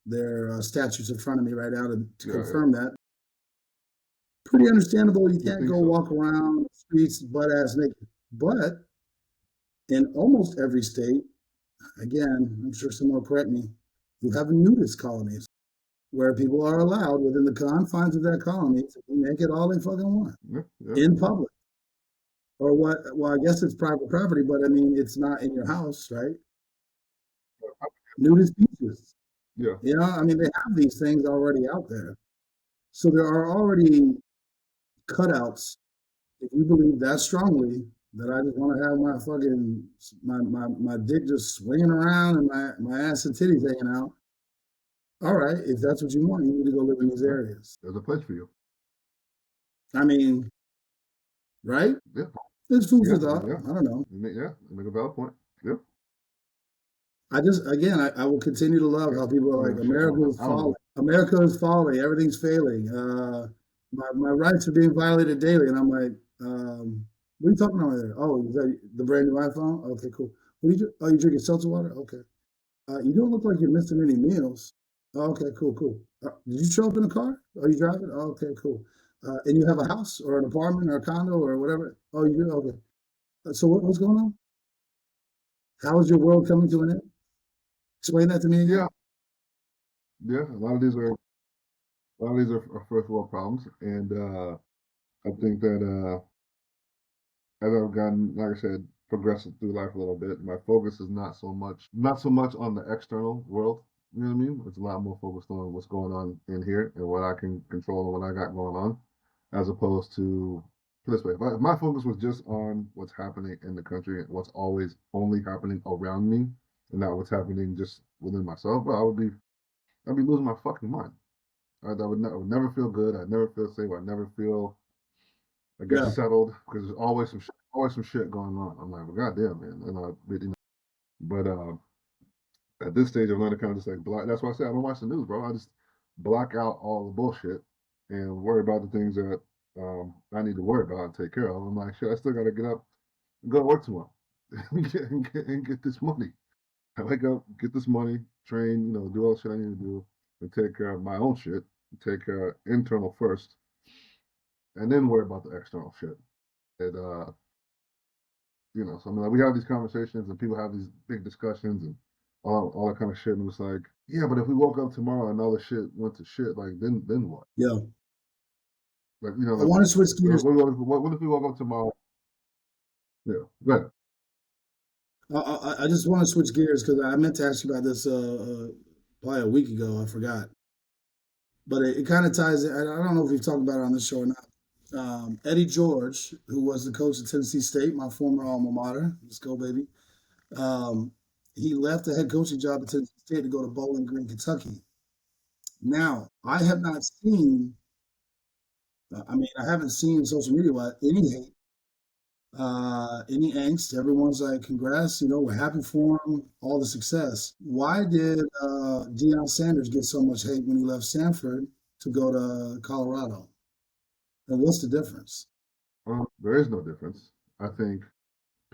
their statutes in front of me right now to Yeah, yeah. confirm that. Pretty understandable. You You can't think go so? walk around the streets butt ass naked. But in almost every state, again, I'm sure someone will correct me, you have nudist colonies where people are allowed within the confines of that colony to be naked all they fucking want Yeah, yeah, in public. Or what? Well, I guess it's private property, but I mean, it's not in your house, right? Nudist beaches. yeah. You know, I mean, they have these things already out there. So there are already cutouts. If you believe that strongly, that I just want to have my fucking my dick just swinging around and my ass and titties hanging out. All right, if that's what you want, you need to go live in these Yeah. areas. There's a place for you. I mean, right? Yeah, There's food yeah. for I mean, thought. yeah. I don't know. You make a valid point. Yeah. I just again, I will continue to love Yeah. how people I are like mean, shit. I don't know. America is folly, everything's failing. My rights are being violated daily, and I'm like, what are you talking about there? Oh, is that the brand new iPhone? Okay, cool. What do you do? Oh, you drinking seltzer water? Okay. You don't look like you're missing any meals. Oh, okay, cool. Did you show up in a car? Are you driving? Oh, okay, cool. And you have a house or an apartment or a condo or whatever? Oh, you do? Okay. So what's going on? How is your world coming to an end? Explain that to me again. Yeah, yeah. A lot of these are first world problems, and I think that as I've gotten, like I said, progressing through life a little bit, my focus is not so much on the external world. You know what I mean? It's a lot more focused on what's going on in here and what I can control and what I got going on, as opposed to put it this way. If my focus was just on what's happening in the country and what's always only happening around me, and not what's happening just within myself, well, I'd be losing my fucking mind. I would never feel good. I'd never feel safe. I'd never feel I guess Yeah, settled because there's always some shit going on. I'm like, well, goddamn, man. But at this stage, I'm learning to kind of just like block. That's why I say I don't watch the news, bro. I just block out all the bullshit and worry about the things that I need to worry about and take care of. I'm like, shit, I still got to get up and go to work tomorrow and get this money. I wake up, get this money, train, do all the shit I need to do, and take care of my own shit. Take care of internal first, and then worry about the external shit. And so I mean, like we have these conversations and people have these big discussions and all that kind of shit. And it was like, yeah, but if we woke up tomorrow and all the shit went to shit, like then what? yeah. Like, you know, I like, want to switch gears. what if we walk up tomorrow? Yeah, go ahead. I just want to switch gears because I meant to ask you about this probably a week ago. I forgot, but it kind of ties in. I don't know if we've talked about it on this show or not. Eddie George, who was the coach at Tennessee State, my former alma mater, let's go baby. Um, he left the head coaching job at Tennessee State to go to Bowling Green, Kentucky. Now, I have not seen. I mean, I haven't seen social media any hate, any angst. Everyone's like, "Congrats, we're happy for him, all the success." Why did Deion Sanders get so much hate when he left Stanford to go to Colorado? And what's the difference? There is no difference. I think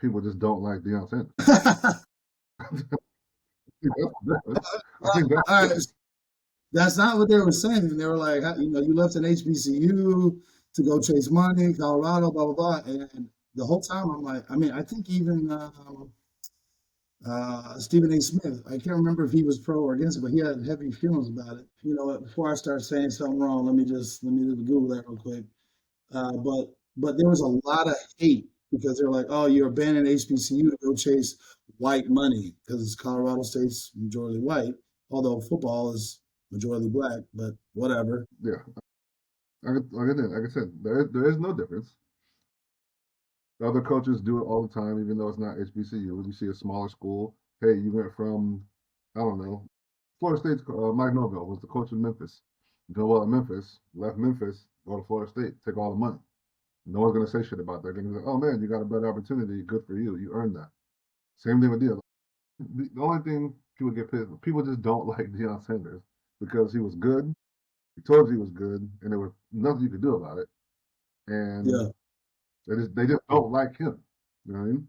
people just don't like Deion Sanders. I think that's the difference. I All think that's the right, difference. that's not what they were saying. They were like, you left an HBCU to go chase money, Colorado, blah blah blah. And the whole time, I'm like, I mean, I think even Stephen A. Smith, I can't remember if he was pro or against it, but he had heavy feelings about it. You know what? Before I start saying something wrong, let me Google that real quick. But there was a lot of hate because they're like, oh, you're abandoning HBCU to go chase white money because Colorado State's majority white, although football is majority black. But whatever. Yeah, like I said, there is no difference. The other coaches do it all the time, even though it's not HBCU. You see a smaller school. Hey, you went from, I don't know, Florida State's Mike Norvell was the coach in Memphis. You go well at Memphis, left Memphis, go to Florida State, take all the money. No one's gonna say shit about that. They're gonna be like, oh man, you got a better opportunity. Good for you. You earned that. Same thing with Deion. The only thing people get pissed, people just don't like Deion Sanders because he was good. He told you he was good, and there was nothing you could do about it. And Yeah. they just don't like him. You know what I mean?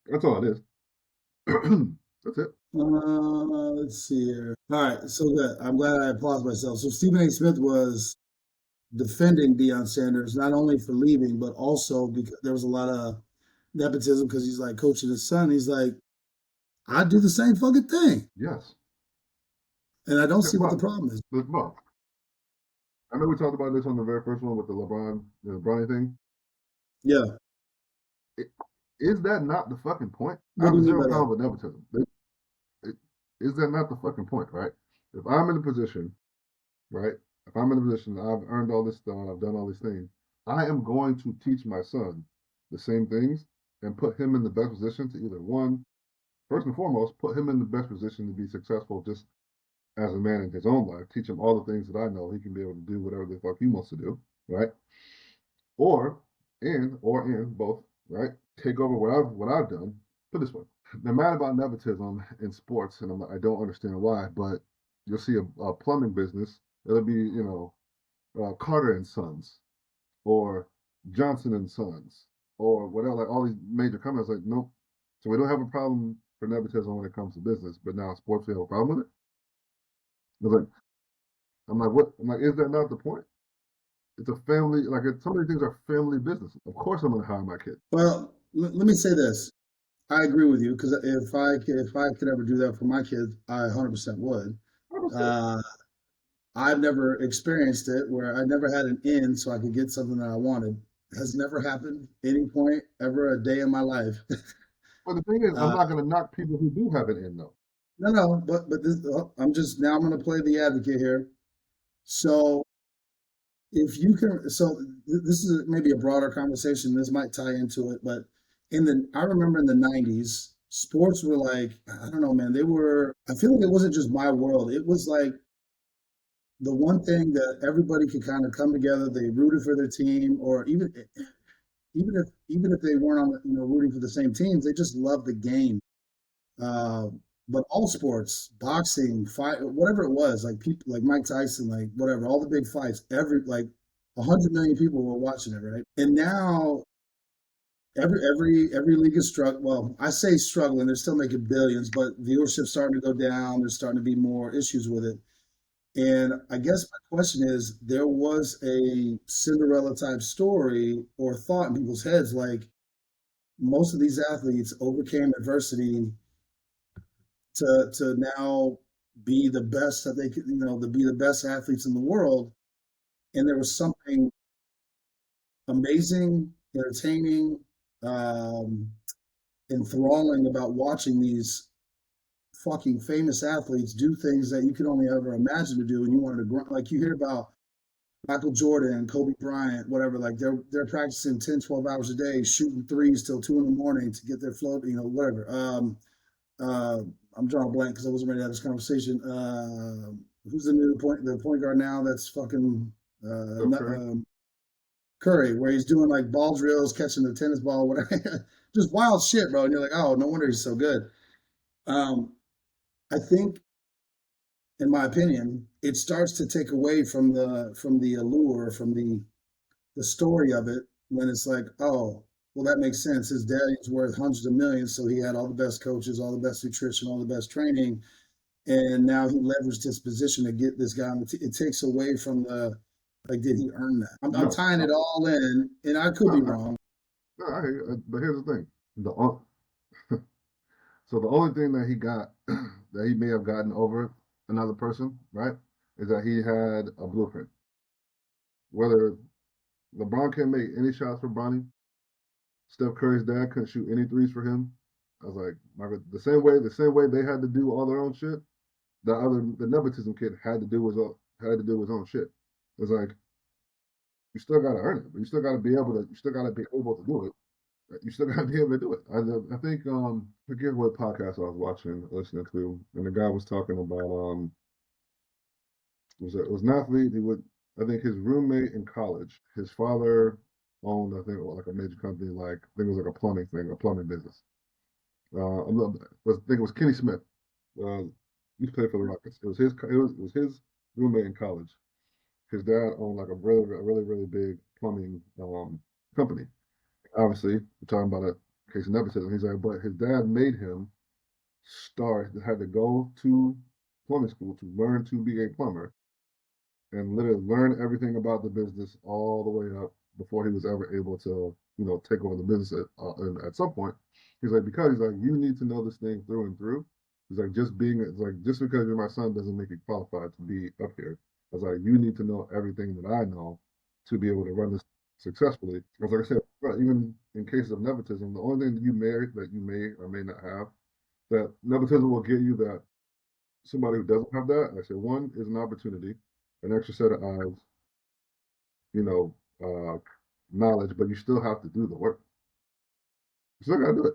That's all it is. That's it. Let's see here. All right. So good. I'm glad I paused myself. So Stephen A. Smith was defending Deion Sanders not only for leaving, but also because there was a lot of nepotism because he's like coaching his son. He's like, I do the same fucking thing. Yes. And I don't Yeah, see what the problem is. Well, I know we talked about this on the very first one with the LeBron thing. Yeah. It, is that not the fucking point? I What do have you mean zero by that? problem with nepotism. Is that not the fucking point, right? If I'm in a position, right? If I'm in a position, I've earned all this stuff, I've done all these things, I am going to teach my son the same things and put him in the best position to either one, first and foremost, put him in the best position to be successful just as a man in his own life, teach him all the things that I know he can be able to do whatever the fuck he wants to do, right? Or or in both, right? Take over what I've done. Put it this way: the matter about nepotism in sports, and I don't understand why, but you'll see a plumbing business. It'll be Carter and Sons or Johnson and Sons or whatever. Like all these major companies, like nope. So we don't have a problem for nepotism when it comes to business, but now sports we have a problem with it. Like I'm like, what? I'm like, is that not the point? It's a family. Like so many things are family business. Of course, I'm going to hire my kid. Well, let me say this. I agree with you because if I could ever do that for my kids, I 100% would. Uh, I've never experienced it where I never had an in so I could get something that I wanted. Has never happened any point ever a day in my life. But the thing is, I'm Uh, not going to knock people who do have it in though. no, no, but this, I'm going to play the advocate here. So if you can, so this is maybe a broader conversation. This might tie into it, but I remember in the '90s, sports were like, I don't know, man. They were. I feel like it wasn't just my world. It was like the one thing that everybody could kind of come together. They rooted for their team, or even if they weren't on, rooting for the same teams, they just loved the game. Uh, but all sports, boxing, fight, whatever it was, like people like Mike Tyson, like whatever, all the big fights, 100 million people were watching it, right? And now every league is struck. Well, I say struggling, they're still making billions, but viewership's starting to go down. There's starting to be more issues with it. And I guess my question is, there was a Cinderella type story or thought in people's heads, like most of these athletes overcame adversity to now be the best that they could, to be the best athletes in the world. And there was something. amazing, entertaining, um, enthralling about watching these fucking famous athletes do things that you could only ever imagine to do, and you wanted to grunt. Like you hear about Michael Jordan, Kobe Bryant, whatever. Like they're practicing 10, 12 hours a day, shooting threes till 2 in the morning to get their float. Whatever. Uh, I'm drawing a blank because I wasn't ready to have this conversation. Who's the point guard now? That's fucking Steph Curry. Curry, where he's doing like ball drills, catching the tennis ball, whatever. Just wild shit, bro. And you're like, oh, no wonder he's so good. Um, I think, in my opinion, it starts to take away from the allure, from the story of it when it's like, oh, well, that makes sense. His daddy's worth hundreds of millions, so he had all the best coaches, all the best nutrition, all the best training, and now he leveraged his position to get this guy on the team. It takes away from the like, did he earn that? I'm No, tying no, it all in, and I could no, be wrong. no. I hear you. But here's the thing: the so the only thing that he got that he may have gotten over another person, right, is that he had a blueprint. Whether LeBron can't make any shots for Bronny, Steph Curry's dad couldn't shoot any threes for him. I was like, Margaret, the same way they had to do all their own shit, the nepotism kid had to do his own shit. It's like you still gotta earn it, but you still gotta be able to do it. You still gotta be able to do it. I think forget what podcast I was listening to, and the guy was talking about it was an athlete. I think his roommate in college, his father owned, I think, like a major company, like I think it was like a plumbing business. I think it was Kenny Smith. He used to play for the Rockets. It was his roommate in college. His dad owned like a really big plumbing company. Obviously, we're talking about a case of nepotism. He's like, but his dad made him had to go to plumbing school to learn to be a plumber and literally learn everything about the business all the way up before he was ever able to, take over the business at some point. He's like, you need to know this thing through and through. It's like, just because you're my son doesn't make you qualified to be up here. I was like, you need to know everything that I know to be able to run this successfully. As like I said, even in cases of nepotism, the only thing that you may or may not have that nepotism will get you that somebody who doesn't have that, I said, one is an opportunity, an extra set of eyes, you know, knowledge, but you still have to do the work. You still got to do it.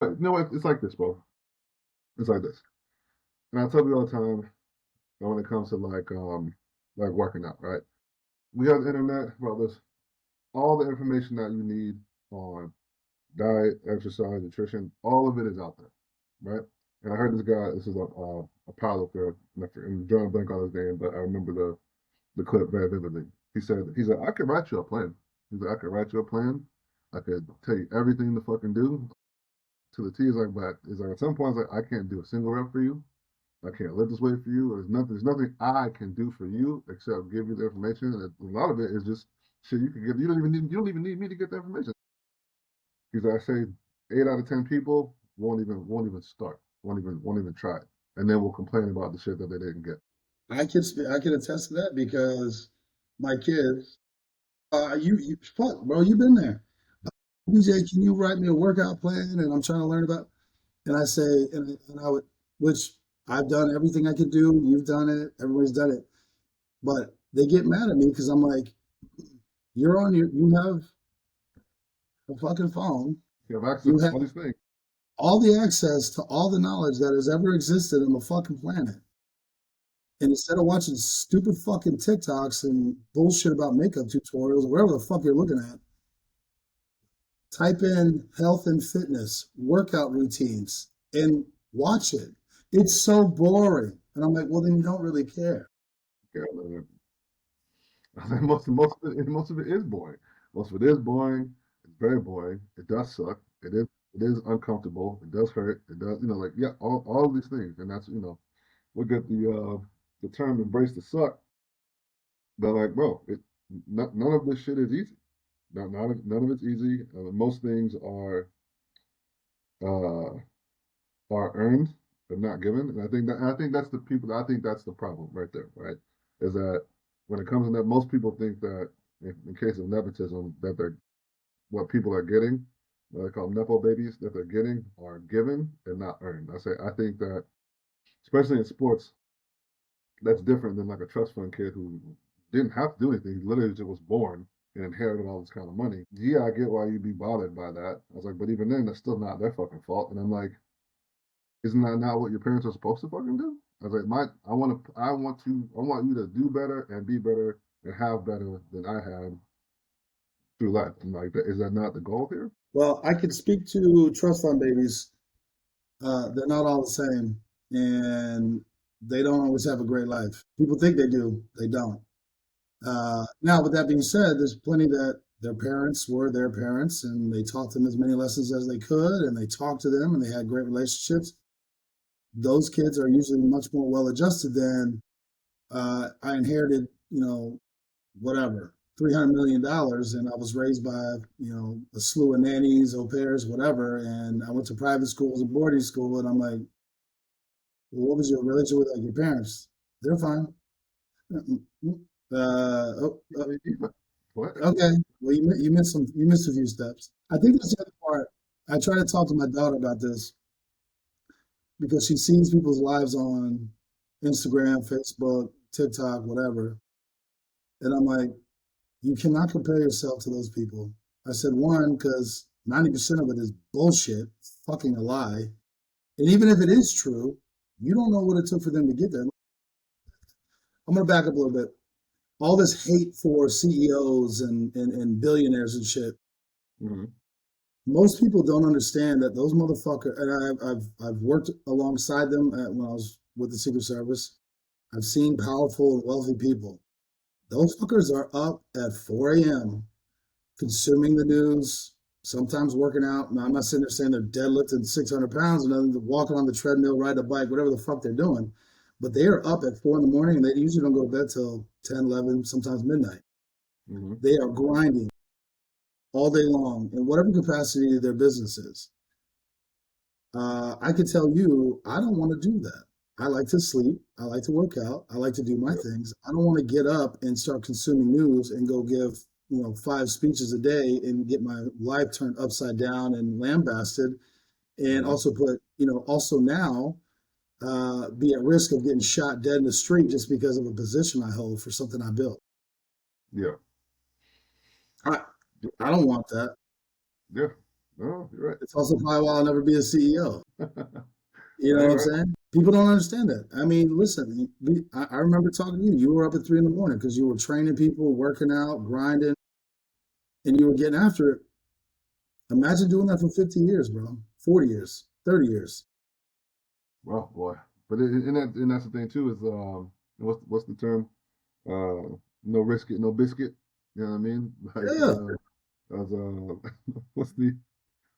But you know what? It's like this, bro. It's like this. And I tell you all the time when it comes to like working out, right? We have the internet, bro. There's all the information that you need on diet, exercise, nutrition. All of it is out there, right? And I heard this guy. This is a powerlifter. I'm drawing a blank on his name, but I remember the clip very vividly. He said, I could write you a plan. He's like, I could write you a plan. I could tell you everything to fucking do to the T. He's like, at some point, it's like, I can't do a single rep for you. I can't lift this weight for you. There's nothing I can do for you except give you the information. And a lot of it is just shit you can get. You don't even need me to get the information. Because I say 8 out of 10 people won't even start, won't even try it, and then will complain about the shit that they didn't get. I can attest to that because my kids, you fuck, bro, you've been there. BJ, can you write me a workout plan? And I'm trying to learn about. And I say, and I would, which I've done everything I could do. You've done it. Everybody's done it. But they get mad at me because I'm like, you have a fucking phone. You have access You to have all these things. all the access to all the knowledge that has ever existed on the fucking planet. And instead of watching stupid fucking TikToks and bullshit about makeup tutorials, or whatever the fuck you're looking at, type in health and fitness, workout routines, and watch it. It's so boring. And I'm like, well, then you don't really care. Yeah, most of it is boring. Most of it is boring. It's very boring. It does suck. It is uncomfortable. It does hurt. It does like yeah, all of these things, and that's we get the term embrace the suck. But like, bro, none of this shit is easy. None of it's easy. Most things uh, are earned but not given, and I think that's the problem right there. Right, is that when it comes to that, most people think that. in case of nepotism, that they're what people are getting, what I call nepo babies, that they're getting are given and not earned. I think that especially in sports, that's different than like a trust fund kid who didn't have to do anything. He literally just was born and inherited all this kind of money. Yeah, I get why you'd be bothered by that. I was like, but even then, that's still not their fucking fault. And I'm like, isn't that not what your parents are supposed to fucking do? I was like, I want you to do better and be better and have better than I had through life. And like, is that not the goal here? Well, I could speak to trust fund babies. They're not all the same, and they don't always have a great life. People think they do, they don't. Now, with that being said, there's plenty that their parents were their parents, and they taught them as many lessons as they could, and they talked to them, and they had great relationships. Those kids are usually much more well adjusted than I inherited, whatever, $300 million, and I was raised by, a slew of nannies, au pairs, whatever, and I went to private schools and boarding school, and I'm like, well, what was your relation with like your parents? They're fine. Oh, What? okay. Well, you missed a few steps. I think that's the other part. I try to talk to my daughter about this because she sees people's lives on Instagram, Facebook, TikTok, whatever, and I'm like, you cannot compare yourself to those people. I said, one, because 90% of it is bullshit, fucking a lie. And even if it is true, you don't know what it took for them to get there. I'm going to back up a little bit. All this hate for CEOs and billionaires and shit. Mm-hmm. Most people don't understand that those motherfuckers, and I've worked alongside them when I was with the Secret Service. I've seen powerful and wealthy people. Those fuckers are up at 4 a.m. consuming the news, sometimes working out. Now, I'm not sitting there saying they're deadlifting 600 pounds and then walking on the treadmill, riding a bike, whatever the fuck they're doing. But they are up at 4 in the morning and they usually don't go to bed till 10, 11, sometimes midnight. Mm-hmm. They are grinding all day long in whatever capacity their business is. I can tell you, I don't want to do that. I like to sleep. I like to work out. I like to do my Yep. things. I don't want to get up and start consuming news and go give, 5 speeches a day and get my life turned upside down and lambasted. And Mm-hmm. also put, also now be at risk of getting shot dead in the street just because of a position I hold for something I built. Yeah. I, I don't want that. Yeah. No, you're It's also probably why I'll never be a CEO. right. You know No, what you're I'm right. saying? People don't understand that. I mean, listen, I remember talking to you. You were up at 3 in the morning because you were training people, working out, grinding, and you were getting after it. Imagine doing that for 50 years, bro. 40 years, 30 years. Well, boy. But and that's the thing too is what's the term? No risk it, no biscuit. You know what I mean? Like Yeah, as what's the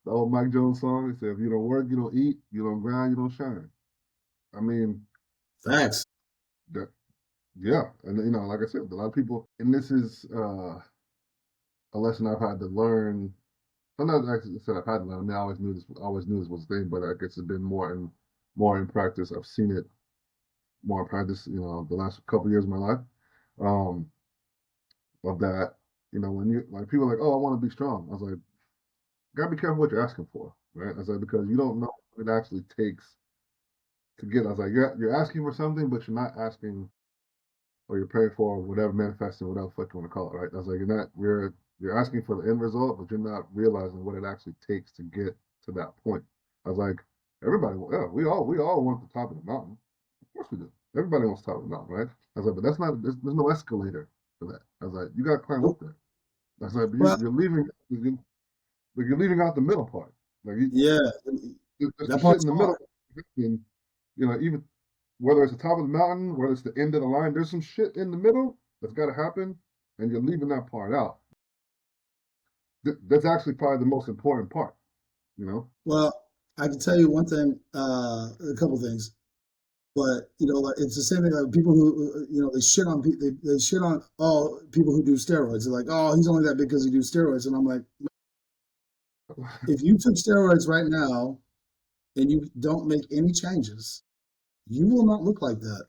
old Mike Jones song? He said, if you don't work, you don't eat, you don't grind, you don't shine. I mean, facts. that yeah, and like I said, a lot of people, and this is a lesson I've had to learn. I'm not actually said I've had to learn. I mean, I always knew this was a thing, but I guess it's been more in practice. I've seen it more in practice, the last couple of years of my life. Um, of that, when you like people are like, oh, I want to be strong. I was like, gotta be careful what you're asking for, right? I was like, because you don't know what it actually takes to get. I was like, you're asking for something, but you're not asking or you're praying for whatever manifesting, whatever the fuck you want to call it, right? I was like, you're asking for the end result, but you're not realizing what it actually takes to get to that point. I was like, everybody, yeah, we all want the top of the mountain. Of course we do. Everybody wants the top of the mountain, right? I was like, but that's not there's no escalator for that. I was like, you got to climb up there. I was like, but Well, you're leaving out the middle part. Like yeah, there's some that shit part's in the middle, hard. and even whether it's the top of the mountain, whether it's the end of the line, there's some shit in the middle that's got to happen, and you're leaving that part out. That's actually probably the most important part, you know? Well, I can tell you one thing, a couple things. But like it's the same thing. Like people who they shit on they shit on all people who do steroids. They're like, oh, he's only that because he do steroids, and I'm like, if you took steroids right now and you don't make any changes, you will not look like that.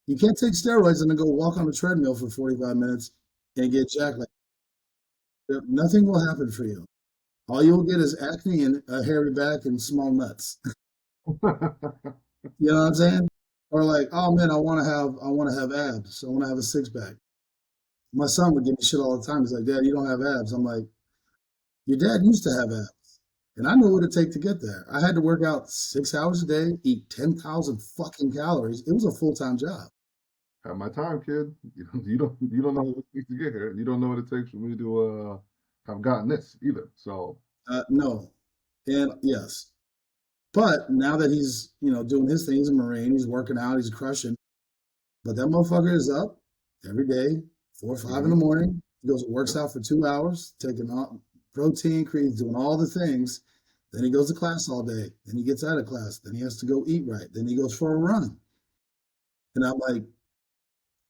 You can't take steroids and then go walk on a treadmill for 45 minutes and get jacked like. Nothing will happen for you. All you'll get is acne and a hairy back and small nuts. You know what I'm saying? Or like, oh man, I want to have abs. I want to have a six pack. My son would give me shit all the time. He's like, Dad, you don't have abs. I'm like, your dad used to have abs. And I knew what it'd take to get there. I had to work out 6 hours a day, eat 10,000 fucking calories. It was a full-time job. Have my time, kid. You don't know what it takes to get here. You don't know what it takes for me to have gotten this either. So No. And yes. But now that he's, doing his thing, he's a Marine, he's working out, he's crushing. But that motherfucker is up every day, 4 or 5 in the mhm, morning. He goes and works yep, out for 2 hours, taking all, protein, creatine, doing all the things. Then he goes to class all day. Then he gets out of class. Then he has to go eat right. Then he goes for a run. And I'm like,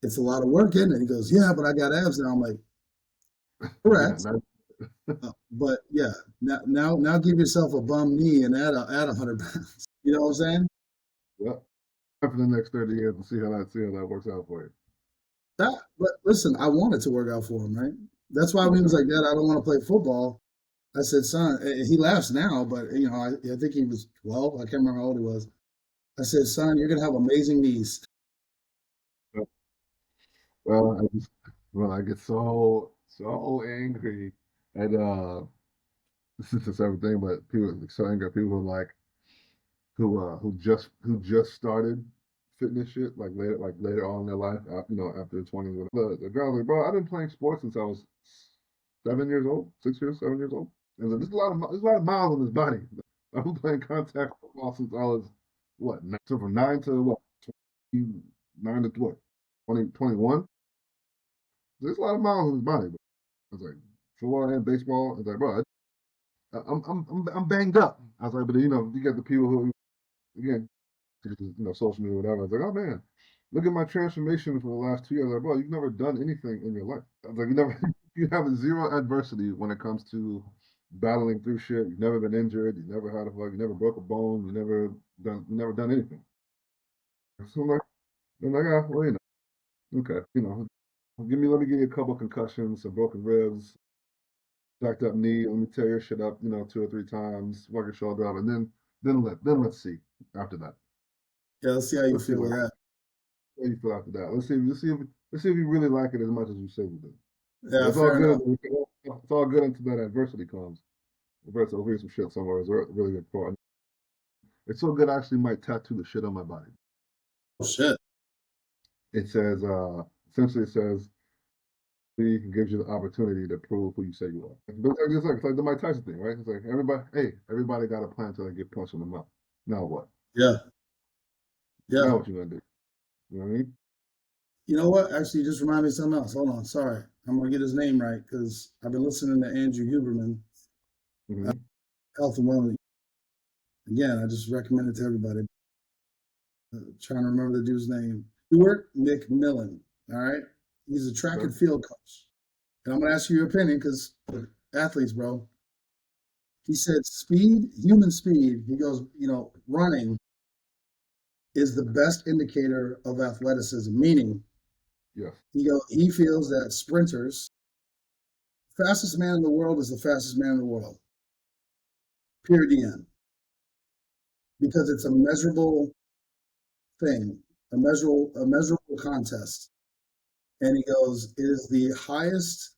it's a lot of work, isn't it? He goes, yeah, but I got abs now. I'm like, yeah, correct. But yeah, now give yourself a bum knee and add 100 pounds. You know what I'm saying? yep. For the next 30 years and see how that works out for you. But listen, I wanted to work out for him, right? That's why when he was Okay. like, Dad, I don't want to play football. I said, son, he laughs now, but I think he was 12. I can't remember how old he was. I said, son, you're gonna have amazing knees. Yep. Well, I get so angry at this is just everything, but people get so angry at people who just started fitness shit like later on in their life, after the 20s. The girl was like, bro, I've been playing sports since I was 7 years old, 6 years, 7 years old. And there's a lot of miles on his body. I've been playing contact football since I was what? So from 9 to what? 2021. There's a lot of miles on his body. But I was like, football and baseball. I was like, bro, I'm banged up. I was like, but you get the people who, again, social media, whatever. I was like, oh man, look at my transformation for the last 2 years. Like, bro, you've never done anything in your life. I was like, you have zero adversity when it comes to battling through shit. You've never been injured. You never had you never broke a bone. You never done anything. So I'm like, well, okay, let me give you a couple concussions, some broken ribs, jacked up knee. Let me tear your shit up, 2 or 3 times, work your shoulder up, and then let's see after that. Yeah, let's see how you Let's see feel with what that. how you feel after that. Let's see if you really like it as much as you say you do. But Yeah, it's all fair good. enough. It's all good until that adversity comes. Adversity, I'll read some shit somewhere. It's a really good quote. It's so good I actually might tattoo the shit on my body. Oh, shit. It says, essentially, it says, he gives you the opportunity to prove who you say you are. It's like the Mike Tyson thing, right? It's like everybody got a plan until they get punched in the mouth. Now what? Yeah, yeah. Now what you gonna do? You know what I mean? You know what? Actually, you just remind me of something else. Hold on. Sorry. I'm gonna get his name right because I've been listening to Andrew Huberman, Mm-hmm. Health and Wellness. Again, I just recommend it to everybody. Trying to remember the dude's name. Stuart McMillan. All right. He's a track Okay. and field coach. And I'm gonna ask you your opinion because athletes, bro. He said speed, human speed. He goes, running is the best indicator of athleticism. Meaning, Yes. he feels that sprinters, fastest man in the world is the fastest man in the world. Period. The end. Because it's a measurable thing, a measurable contest. And he goes, it is the highest.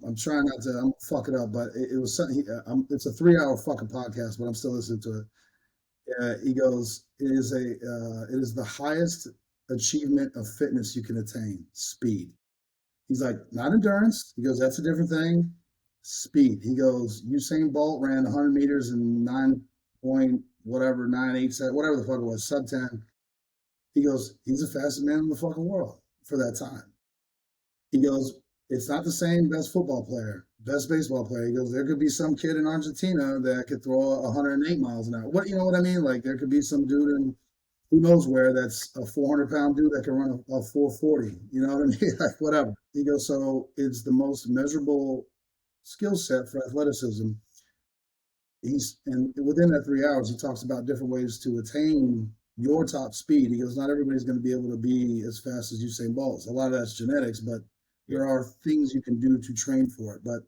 I'm trying not to. I'm fuck it up, but it was something. It's a 3 hour fucking podcast, but I'm still listening to it. He goes, it is the highest achievement of fitness you can attain. Speed. He's like, not endurance. He goes, that's a different thing. Speed. He goes, Usain Bolt ran 100 meters in 9 point whatever 987 whatever the fuck it was, sub 10. He goes, he's the fastest man in the fucking world for that time. He goes, it's not the same best football player, best baseball player. He goes, there could be some kid in Argentina that could throw 108 miles an hour. What you know what I mean? Like there could be some dude in who knows where that's a 400-pound dude that can run a 440. You know what I mean? Like whatever. He goes, so it's the most measurable skill set for athleticism. And within that 3 hours, he talks about different ways to attain your top speed. He goes, not everybody's going to be able to be as fast as Usain Bolt. A lot of that's genetics, but Yeah. there are things you can do to train for it. But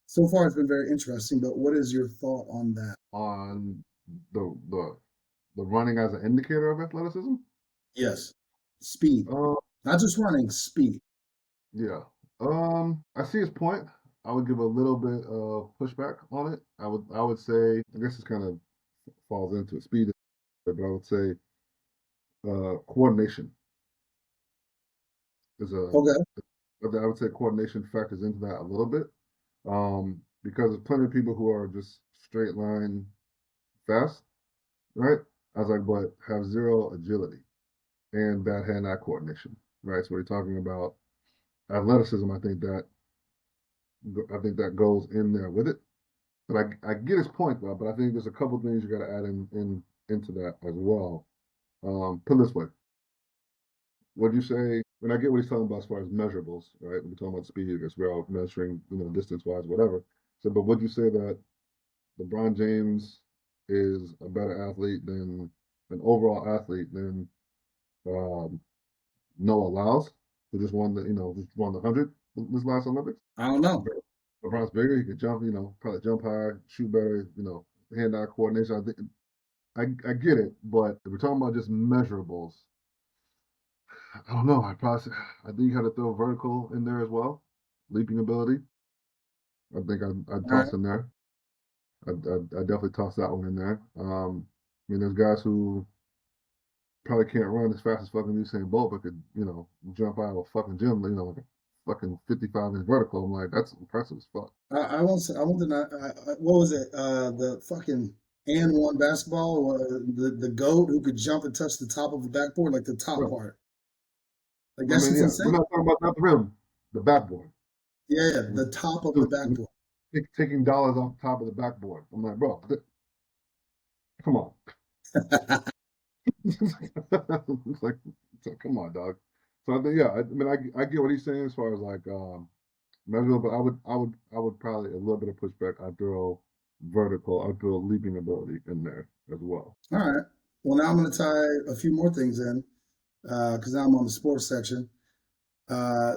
So far, it's been very interesting, but what is your thought on that? on the the the running as an indicator of athleticism. Yes, speed, Uh, not just running, speed. yeah. I see his point. I would give a little bit of pushback on it. I would say, I guess this kind of falls into it, speed, but I would say coordination is a. Okay. I would say coordination factors into that a little bit. Because there's plenty of people who are just straight line fast, right? I was like, but have zero agility and bad hand-eye coordination, right? So we're talking about athleticism. I think that goes in there with it. But I get his point though. But I think there's a couple things you got to add in into that as well. Put it this way: would you say? When I get what he's talking about as far as measurables, right? We're talking about speed because we're all measuring, distance wise, whatever. So, but would you say that LeBron James is a better athlete than an overall athlete than um, Noah Lyles, who just won the 100 this last Olympics? I don't know. LeBron's bigger. He could jump. Probably jump high, shoot better. Hand-eye coordination. I think I get it, but if we're talking about just measurables, I don't know. I think you had to throw vertical in there as well, leaping ability. I think I'd All right. toss in there. I definitely toss that one in there. There's guys who probably can't run as fast as fucking Usain Bolt, but could jump out of a fucking gym, like a fucking 55-inch vertical. I'm like, that's impressive as fuck. I won't say, I won't deny, what was it? The fucking and one basketball, the goat who could jump and touch the top of the backboard, like the top Right. part. Like I that mean, shit's yeah, we're insane. not talking about not the rim, the backboard. Yeah, yeah, the top of the Dude, backboard. taking dollars off the top of the backboard. I'm like, bro, come on. It's like, come on, dog. So I think, yeah, I mean, I get what he's saying as far as like measurable, but I would probably a little bit of pushback. I'd throw vertical, I'd throw leaping ability in there as well. All right. Well, now I'm going to tie a few more things in because now I'm on the sports section. Uh,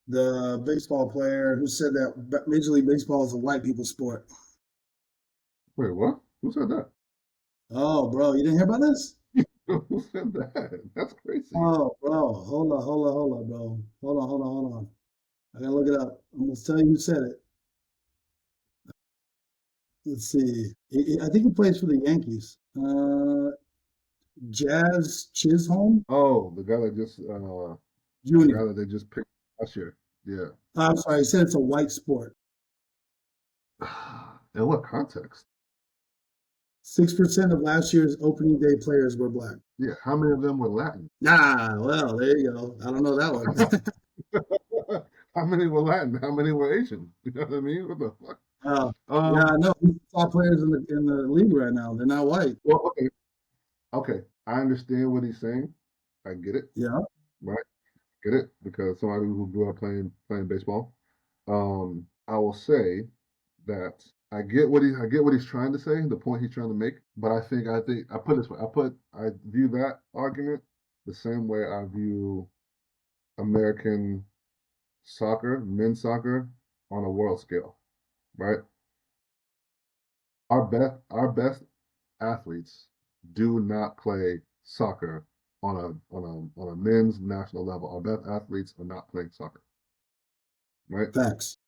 the baseball player who said that Major League Baseball is a white people sport. Wait, what? Who said that? Oh, bro, you didn't hear about this? Who said that? That's crazy. Oh, bro, hold on, bro. Hold on. I gotta look it up. I'm gonna tell you who said it. Let's see. I think he plays for the Yankees. Jazz Chisholm Oh, the guy Jr. that they just picked last year. Yeah. I'm sorry, he said it's a white sport. In what context? 6% of last year's opening day players were black. Yeah. How many of them were Latin? Ah, well, there you go. I don't know that one. How many were Latin? How many were Asian? You know what I mean? What the fuck? Yeah, Um. I know. He's the top players in the league right now. They're not white. Well, okay. Okay. I understand what he's saying. I get it. Yeah. Right. Get it because somebody who grew up playing baseball. I will say that I get what he's trying to say, the point he's trying to make. But I think I put it this way. I view that argument the same way I view American soccer, men's soccer, on a world scale. Right? Our best athletes do not play soccer on a men's national level. Our best athletes are not playing soccer. Right? Facts.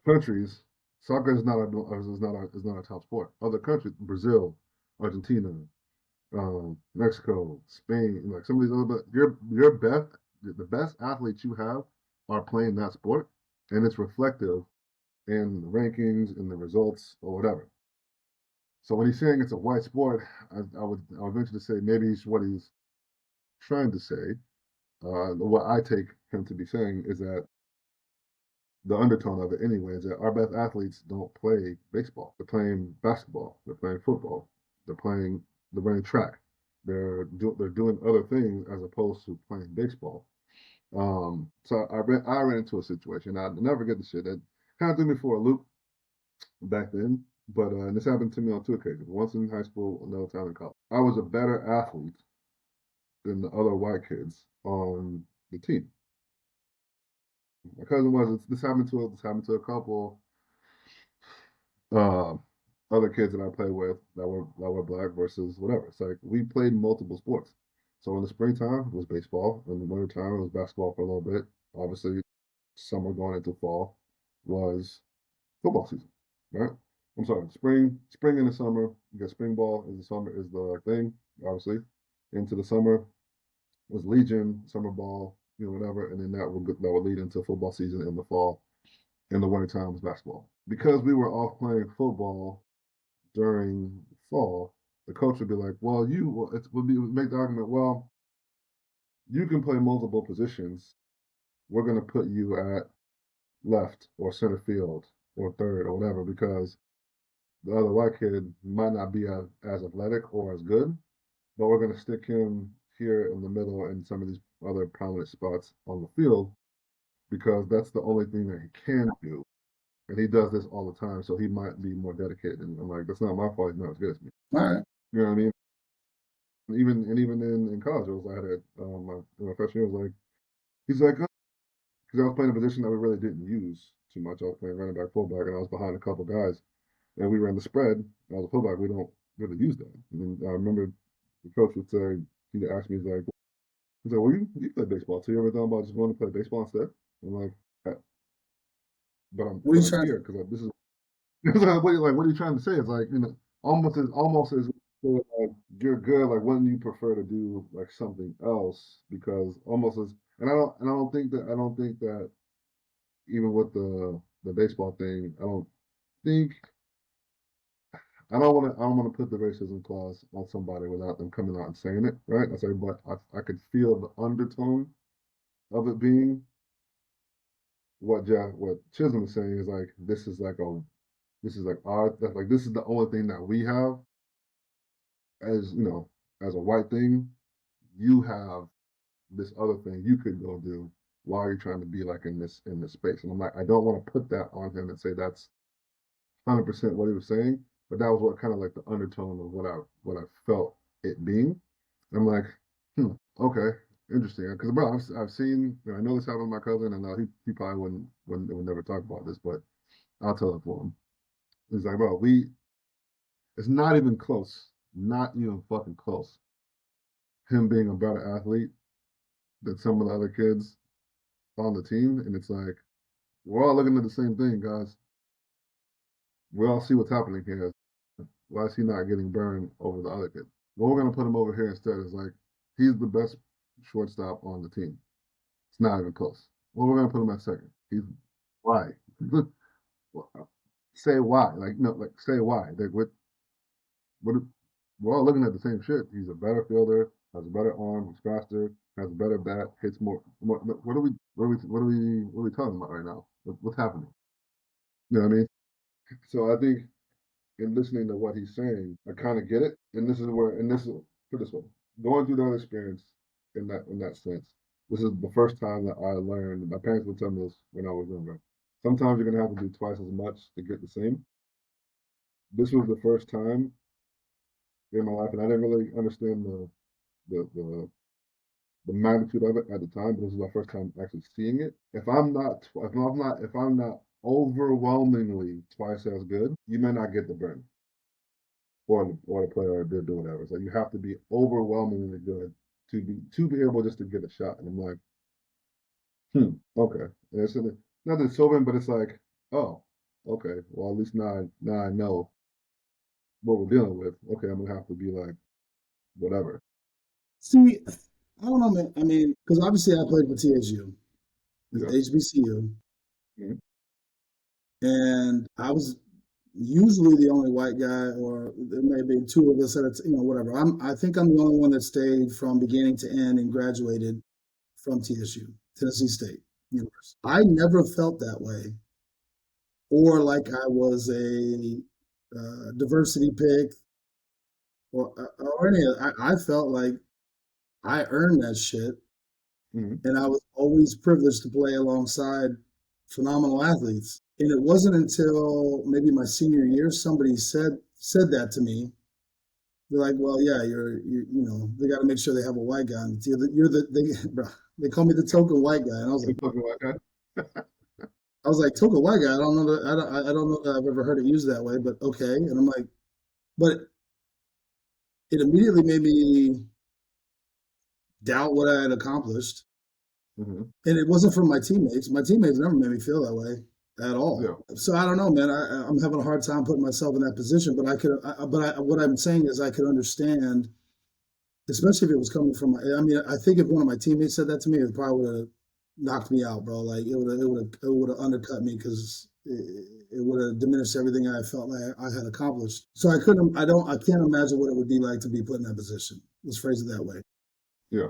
Countries, soccer is not a top sport. Other countries, Brazil, Argentina, Mexico, Spain, like some of these other, but the best athletes you have are playing that sport, and it's reflective in the rankings, in the results, or whatever. So when he's saying it's a white sport, I would venture to say maybe what he's trying to say, what I take him to be saying is that the undertone of it anyway is that our best athletes don't play baseball. They're playing basketball. They're playing football. They're running track. They're doing other things as opposed to playing baseball. So I ran into a situation. I never forget the shit that kind of threw me for a loop back then. But this happened to me on two occasions. Once in high school, another time in college. I was a better athlete than the other white kids on the team. My cousin was. This happened to a couple. uh, other kids that I played with that were black versus whatever. It's like we played multiple sports. So in the springtime it was baseball. In the wintertime it was basketball for a little bit. Obviously, summer going into fall was football season, right? I'm sorry, spring and the summer. You got spring ball is the summer is the thing, obviously. Into the summer was Legion, summer ball, whatever, and then that would lead into football season in the fall. In the wintertime was basketball. Because we were off playing football during fall, the coach would be like, "Well, would make the argument, well, you can play multiple positions. We're going to put you at left or center field or third or whatever because the other white kid might not be as athletic or as good, but we're going to stick him here in the middle and some of these other prominent spots on the field because that's the only thing that he can do. And he does this all the time, so he might be more dedicated." And I'm like, that's not my fault. He's not as good as me. All right. You know what I mean? Even in college, I had my freshman year. Was like, he's like, because I was playing a position that we really didn't use too much. I was playing running back, fullback, and I was behind a couple guys, and we ran the spread. And I was a fullback. We don't really use that. And then I remember the coach would say, he asked me, he's like, well, you play baseball too. You ever thought about just going to play baseball instead? I'm like, but I'm What are but you I'm trying to? here because this is what are you trying to say? It's like, almost as like you're good. Like, wouldn't you prefer to do like something else? Because almost as and I don't think that even with the baseball thing, think I don't want to put the racism clause on somebody without them coming out and saying it, right? I say, but I could feel the undertone of it being what Chisholm is saying is like this is like our like this is the only thing that we have as as a white thing. You have this other thing you could go do while you're trying to be like in this space. And I'm like, I don't want to put that on him and say that's 100% what he was saying, but that was what kind of like the undertone of what I felt it being. And I'm like, okay, interesting. Because bro, I've seen, I know this happened with my cousin, and he probably would never talk about this, but I'll tell it for him. He's like, bro, it's not even close, not even fucking close. Him being a better athlete than some of the other kids on the team, and it's like we're all looking at the same thing, guys. We all see what's happening here. Why is he not getting burned over the other kid? Well, we're gonna put him over here instead. It's like he's the best shortstop on the team. It's not even close. Well, we're gonna put him at second. He's why? Say why? Like no, like say why? Like what? We're all looking at the same shit. He's a better fielder, has a better arm, he's faster, has a better bat, hits more. What are we talking about right now? What's happening? You know what I mean? So I think in listening to what he's saying, I kind of get it. And put this way, going through that experience in that sense, this is the first time that I learned. My parents would tell me this when I was younger. Sometimes you're gonna have to do twice as much to get the same. This was the first time in my life, and I didn't really understand the the, the magnitude of it at the time, but this is my first time actually seeing it. If I'm not overwhelmingly twice as good, you may not get the burn or the player or did do whatever. So you have to be overwhelmingly good to be able just to get a shot. And I'm like, okay. And it's not that it's sobering, but it's like, oh, okay. Well, at least now I know what we're dealing with. Okay, I'm gonna have to be like whatever. See, I don't know, man. I mean, because obviously I played for TSU, Yeah. HBCU, Mhm. and I was usually the only white guy, or there may be two of us at a whatever. I think I'm the only one that stayed from beginning to end and graduated from TSU, Tennessee State University. I never felt that way, or like I was a diversity pick, or any. I felt like I earned that shit, Mhm. and I was always privileged to play alongside phenomenal athletes. And it wasn't until maybe my senior year somebody said that to me. They're like, "Well, yeah, they got to make sure they have a white guy on the team. You're the they, bro, they call me the token white guy," and I was We like, talking like that. I was like, took a white guy. I don't know that I don't know that I've ever heard it used that way, but okay. And I'm like, but it immediately made me doubt what I had accomplished. Hmm. And it wasn't from my teammates. My teammates never made me feel that way at Yeah, all. So I don't know, man. I'm having a hard time putting myself in that position. But what I'm saying is, I could understand, especially if it was coming from. I mean, I think if one of my teammates said that to me, it probably would have knocked me out, bro. Like it would have undercut me because it would have diminished everything I felt like I had accomplished. So I can't imagine what it would be like to be put in that position. Let's phrase it that way. yeah,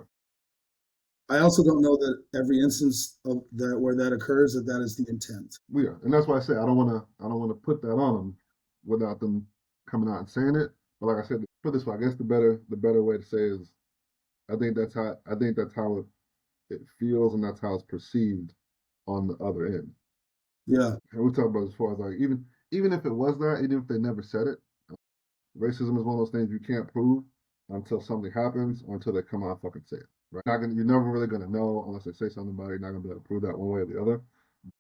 I also don't know that every instance of that where that occurs that is the intent. yeah. And that's why I say I don't want to put that on them without them coming out and saying it. But like I said, put this way, I guess the better way to say is I think that's how it feels and that's how it's perceived on the other end. Yeah. And we talked about as far as like even if it was that, even if they never said it, racism is one of those things you can't prove until something happens or until they come out and fucking say it. Right? You're never really gonna know unless they say something about it. You're not gonna be able to prove that one way or the other.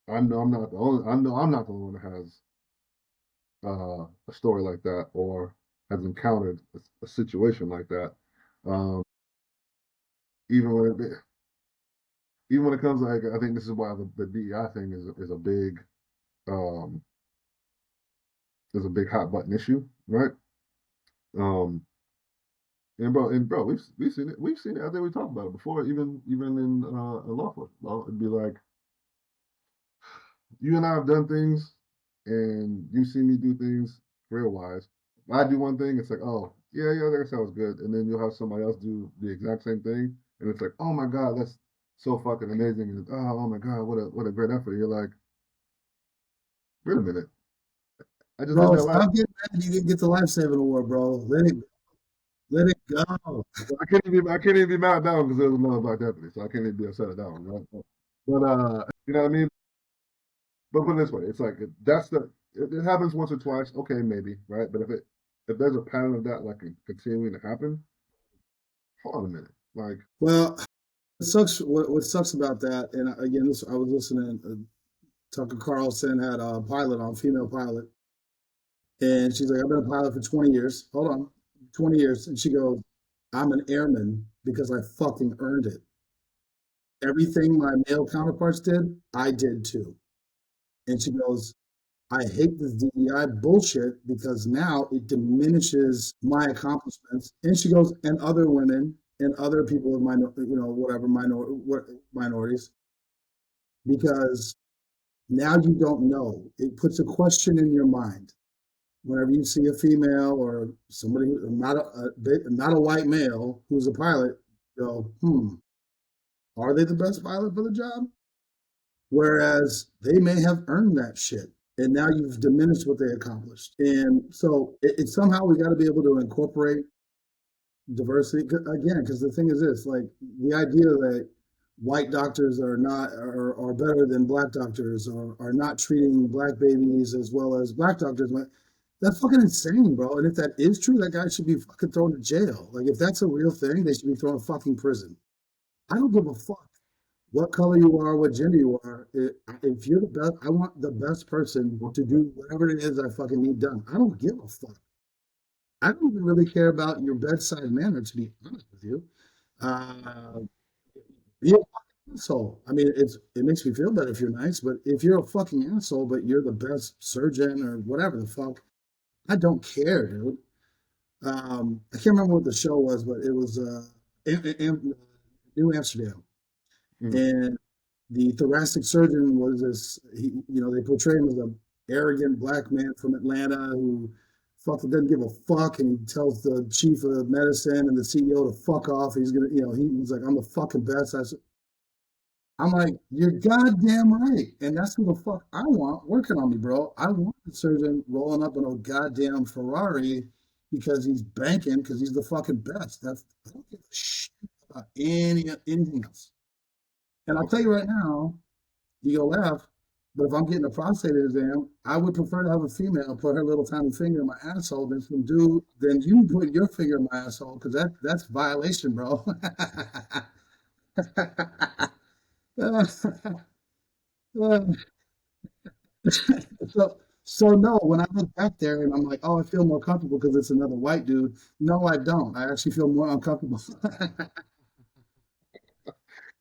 I know I'm not the only one that has a story like that or has encountered a situation like that. Um, even when even when it comes to, like, I think this is why the DEI thing um, is a big hot button issue, right? Um, and bro, we've seen it. We've seen it. I think we talked about it before, even in law enforcement. Well, it'd be like you and I have done things, and you see me do things career wise. If I do one thing, it's like, oh yeah, that sounds good, and then you'll have somebody else do the exact same thing, and it's like, oh my god, that's so fucking amazing. And oh my god, what a great effort. You're like, wait a minute, I just lived Bro, that life. stop getting mad you didn't get the life saving award, bro. Let it go. I can't even be mad down because there was another black deputy, so I can't even be upset at that one, right? But you know what I mean? But put it this way, it's like it happens once or twice, okay, maybe, right? But if there's a pattern of that like continuing to happen, hold on a minute, like Well, what sucks about that, and again, I was listening. Tucker Carlson had a pilot on, female pilot, and she's like, "I've been a pilot for 20 years." Hold on, 20 years, and she goes, "I'm an airman because I fucking earned it. Everything my male counterparts did, I did too." And she goes, "I hate this DEI bullshit because now it diminishes my accomplishments." And she goes, "And other women and other people of whatever minorities, because now you don't know. It puts a question in your mind whenever you see a female or somebody not a white male who's a pilot. Go, are they the best pilot for the job? Whereas they may have earned that shit. And now you've diminished what they accomplished. And so it's somehow we got to be able to incorporate diversity again, because the thing is this, like the idea that white doctors are better than black doctors or are not treating black babies as well as black doctors. That's fucking insane, bro. And if that is true, that guy should be fucking thrown to jail. Like if that's a real thing, they should be thrown in fucking prison. I don't give a fuck what color you are, what gender you are. If you're the best, I want the best person to do whatever it is I fucking need done. I don't give a fuck. I don't even really care about your bedside manner, to be honest with you. Uh, be a fucking asshole. I mean, it makes me feel better if you're nice, but if you're a fucking asshole, but you're the best surgeon or whatever the fuck, I don't care, dude. I can't remember what the show was, but it was New Amsterdam, mm, and the thoracic surgeon was this. They portray him as a arrogant black man from Atlanta who fucking doesn't give a fuck, and he tells the chief of medicine and the CEO to fuck off. He's gonna, he's like, I'm the fucking best. I'm like, you're goddamn right, and that's who the fuck I want working on me, bro. I want the surgeon rolling up in a goddamn Ferrari because he's banking because he's the fucking best. I don't give a shit about anything else. And I'll tell okay, you right now, you go laugh, but if I'm getting a prostate exam, I would prefer to have a female put her little tiny finger in my asshole than you put your finger in my asshole because that's violation, bro. So, so no, when I look back there and I'm like, oh, I feel more comfortable because it's another white dude. No, I don't. I actually feel more uncomfortable.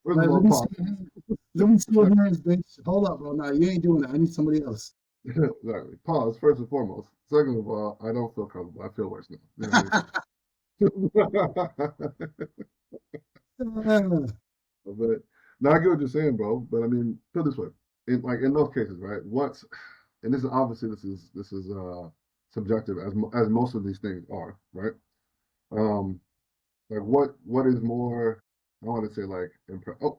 First of Like, all, pause. let me see your hands, bitch. Hold up, bro. Nah, you ain't doing that. I need somebody else. Exactly. Pause, first and foremost. Second of all, I don't feel comfortable. I feel worse now. You know what I mean? But now I get what you're saying, bro. But I mean, put it this way. In those cases, right? Once and this is obviously this is subjective as most of these things are, right? Um, like what is more? I want to say like oh,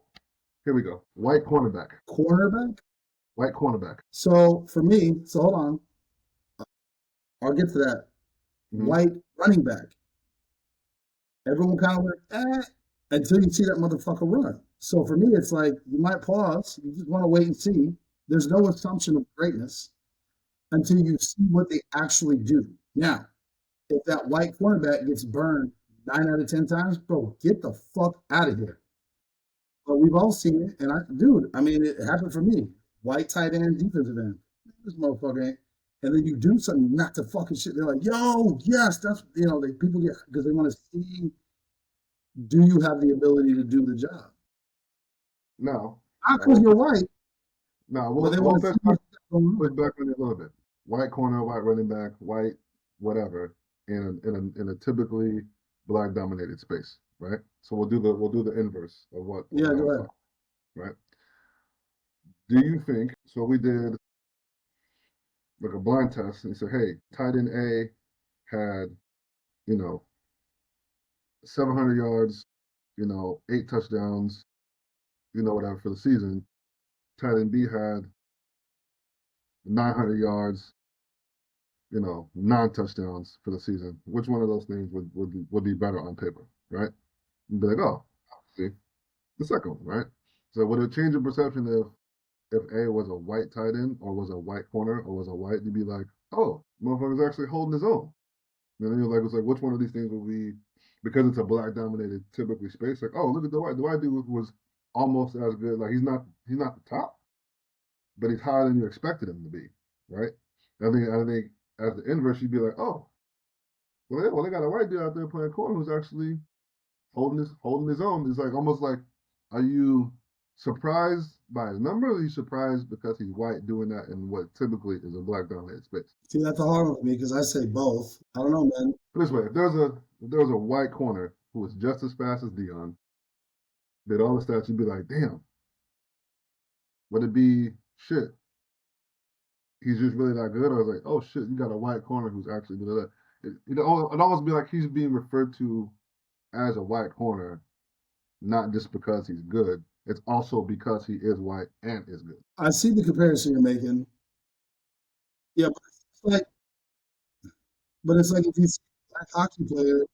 here we go. White cornerback, Cornerback. white cornerback. So for me, so hold on. I'll get to that. Mm-hmm. White running back. Everyone kind of went, until you see that motherfucker run. So for me, it's like you might pause. You just want to wait and see. There's no assumption of greatness until you see what they actually do. Now, if that white cornerback gets burned 9 out of 10 times, bro, get the fuck out of here. But we've all seen it, and dude, I mean, it happened for me. White tight end, defensive end. This motherfucker ain't. And then you do something, not the fucking shit. They're like, yo, yes, that's they people get because they want to see, do you have the ability to do the job? Now, Not I because will you're white, now but they we'll want to see what's going on. push back on it a little bit. White corner, white running back, white whatever, in a typically black dominated space, right? So we'll do the inverse of what Yeah, I go was ahead. talking, right? Do you think so? We did like a blind test and said, hey, tight end A had you know 700 yards, 8 touchdowns, whatever for the season. Tight end B had 900 yards, 9 touchdowns for the season. Which one of those things would be better on paper, right? You'd be like, oh, see, the second one, right? So would it change your perception if A was a white tight end or was a white corner or was a white? You'd be like, oh, motherfucker's actually holding his own. And then you're like, it's like, which one of these things will be because it's a black dominated typically space? Like, oh, look at the white. The white dude was almost as good. Like he's not the top, but he's higher than you expected him to be, right? I think as the inverse, you'd be like, oh, well, they got a white dude out there playing corner who's actually holding his own. It's like almost like, are you surprised by his number, or are you surprised because he's white doing that in what typically is a black dominated space? See, that's a hard one for me because I say both. I don't know, man. Put it this way, if there was a white corner who was just as fast as Dion, did all the stats, you'd be like, damn, would it be shit? He's just really that good, or is like, oh shit, you got a white corner who's actually good at that. It'd almost be like he's being referred to as a white corner, not just because he's good. It's also because he is white and is good. I see the comparison you're making. Yeah, but it's like if you see a black hockey player,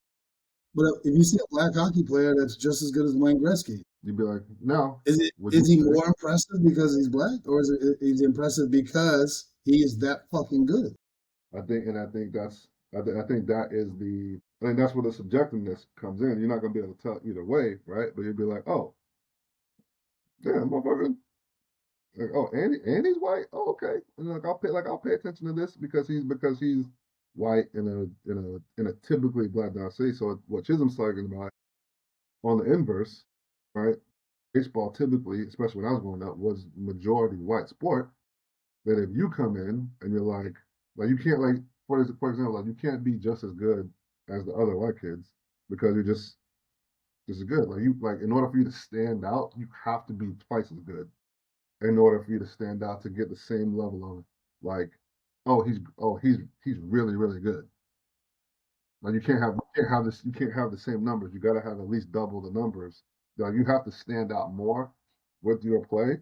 but if you see a black hockey player that's just as good as Wayne Gretzky, You'd be like, now, is it would you is he say? more impressive because he's black, or is he impressive because he is that fucking good? I think that is I think that's where the subjectiveness comes in. You're not gonna be able to tell either way, right? But you'd be like, oh, damn, motherfucker. Like, oh, and he's white. Oh, okay. And I'll pay attention to this because he's white in a typically black down city. So what Chisholm's talking about on the inverse, right? Baseball typically, especially when I was growing up, was majority white sport. That if you come in and you're like you can't like for example, like you can't be just as good as the other white kids because you're just as good. Like in order for you to stand out, you have to be twice as good in order for you to stand out to get the same level of like, oh he's really really good. Like you can't have the same numbers. You got to have at least double the numbers. Like you have to stand out more with your play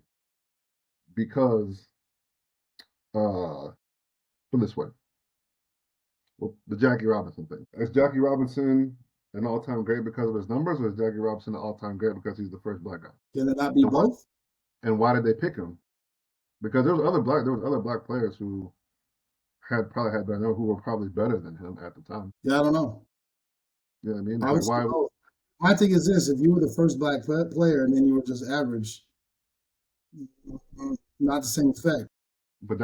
because put this way, well, the Jackie Robinson thing. Is Jackie Robinson an all-time great because of his numbers, or is Jackie Robinson an all-time great because he's the first black guy? Can it not be And why? both? And why did they pick him? Because there was other black players who probably had better, who were probably better than him at the time. Yeah, I don't know. You know what I mean? It's I would like say why? both. My thing is this: if you were the first black player and then you were just average, not the same effect. but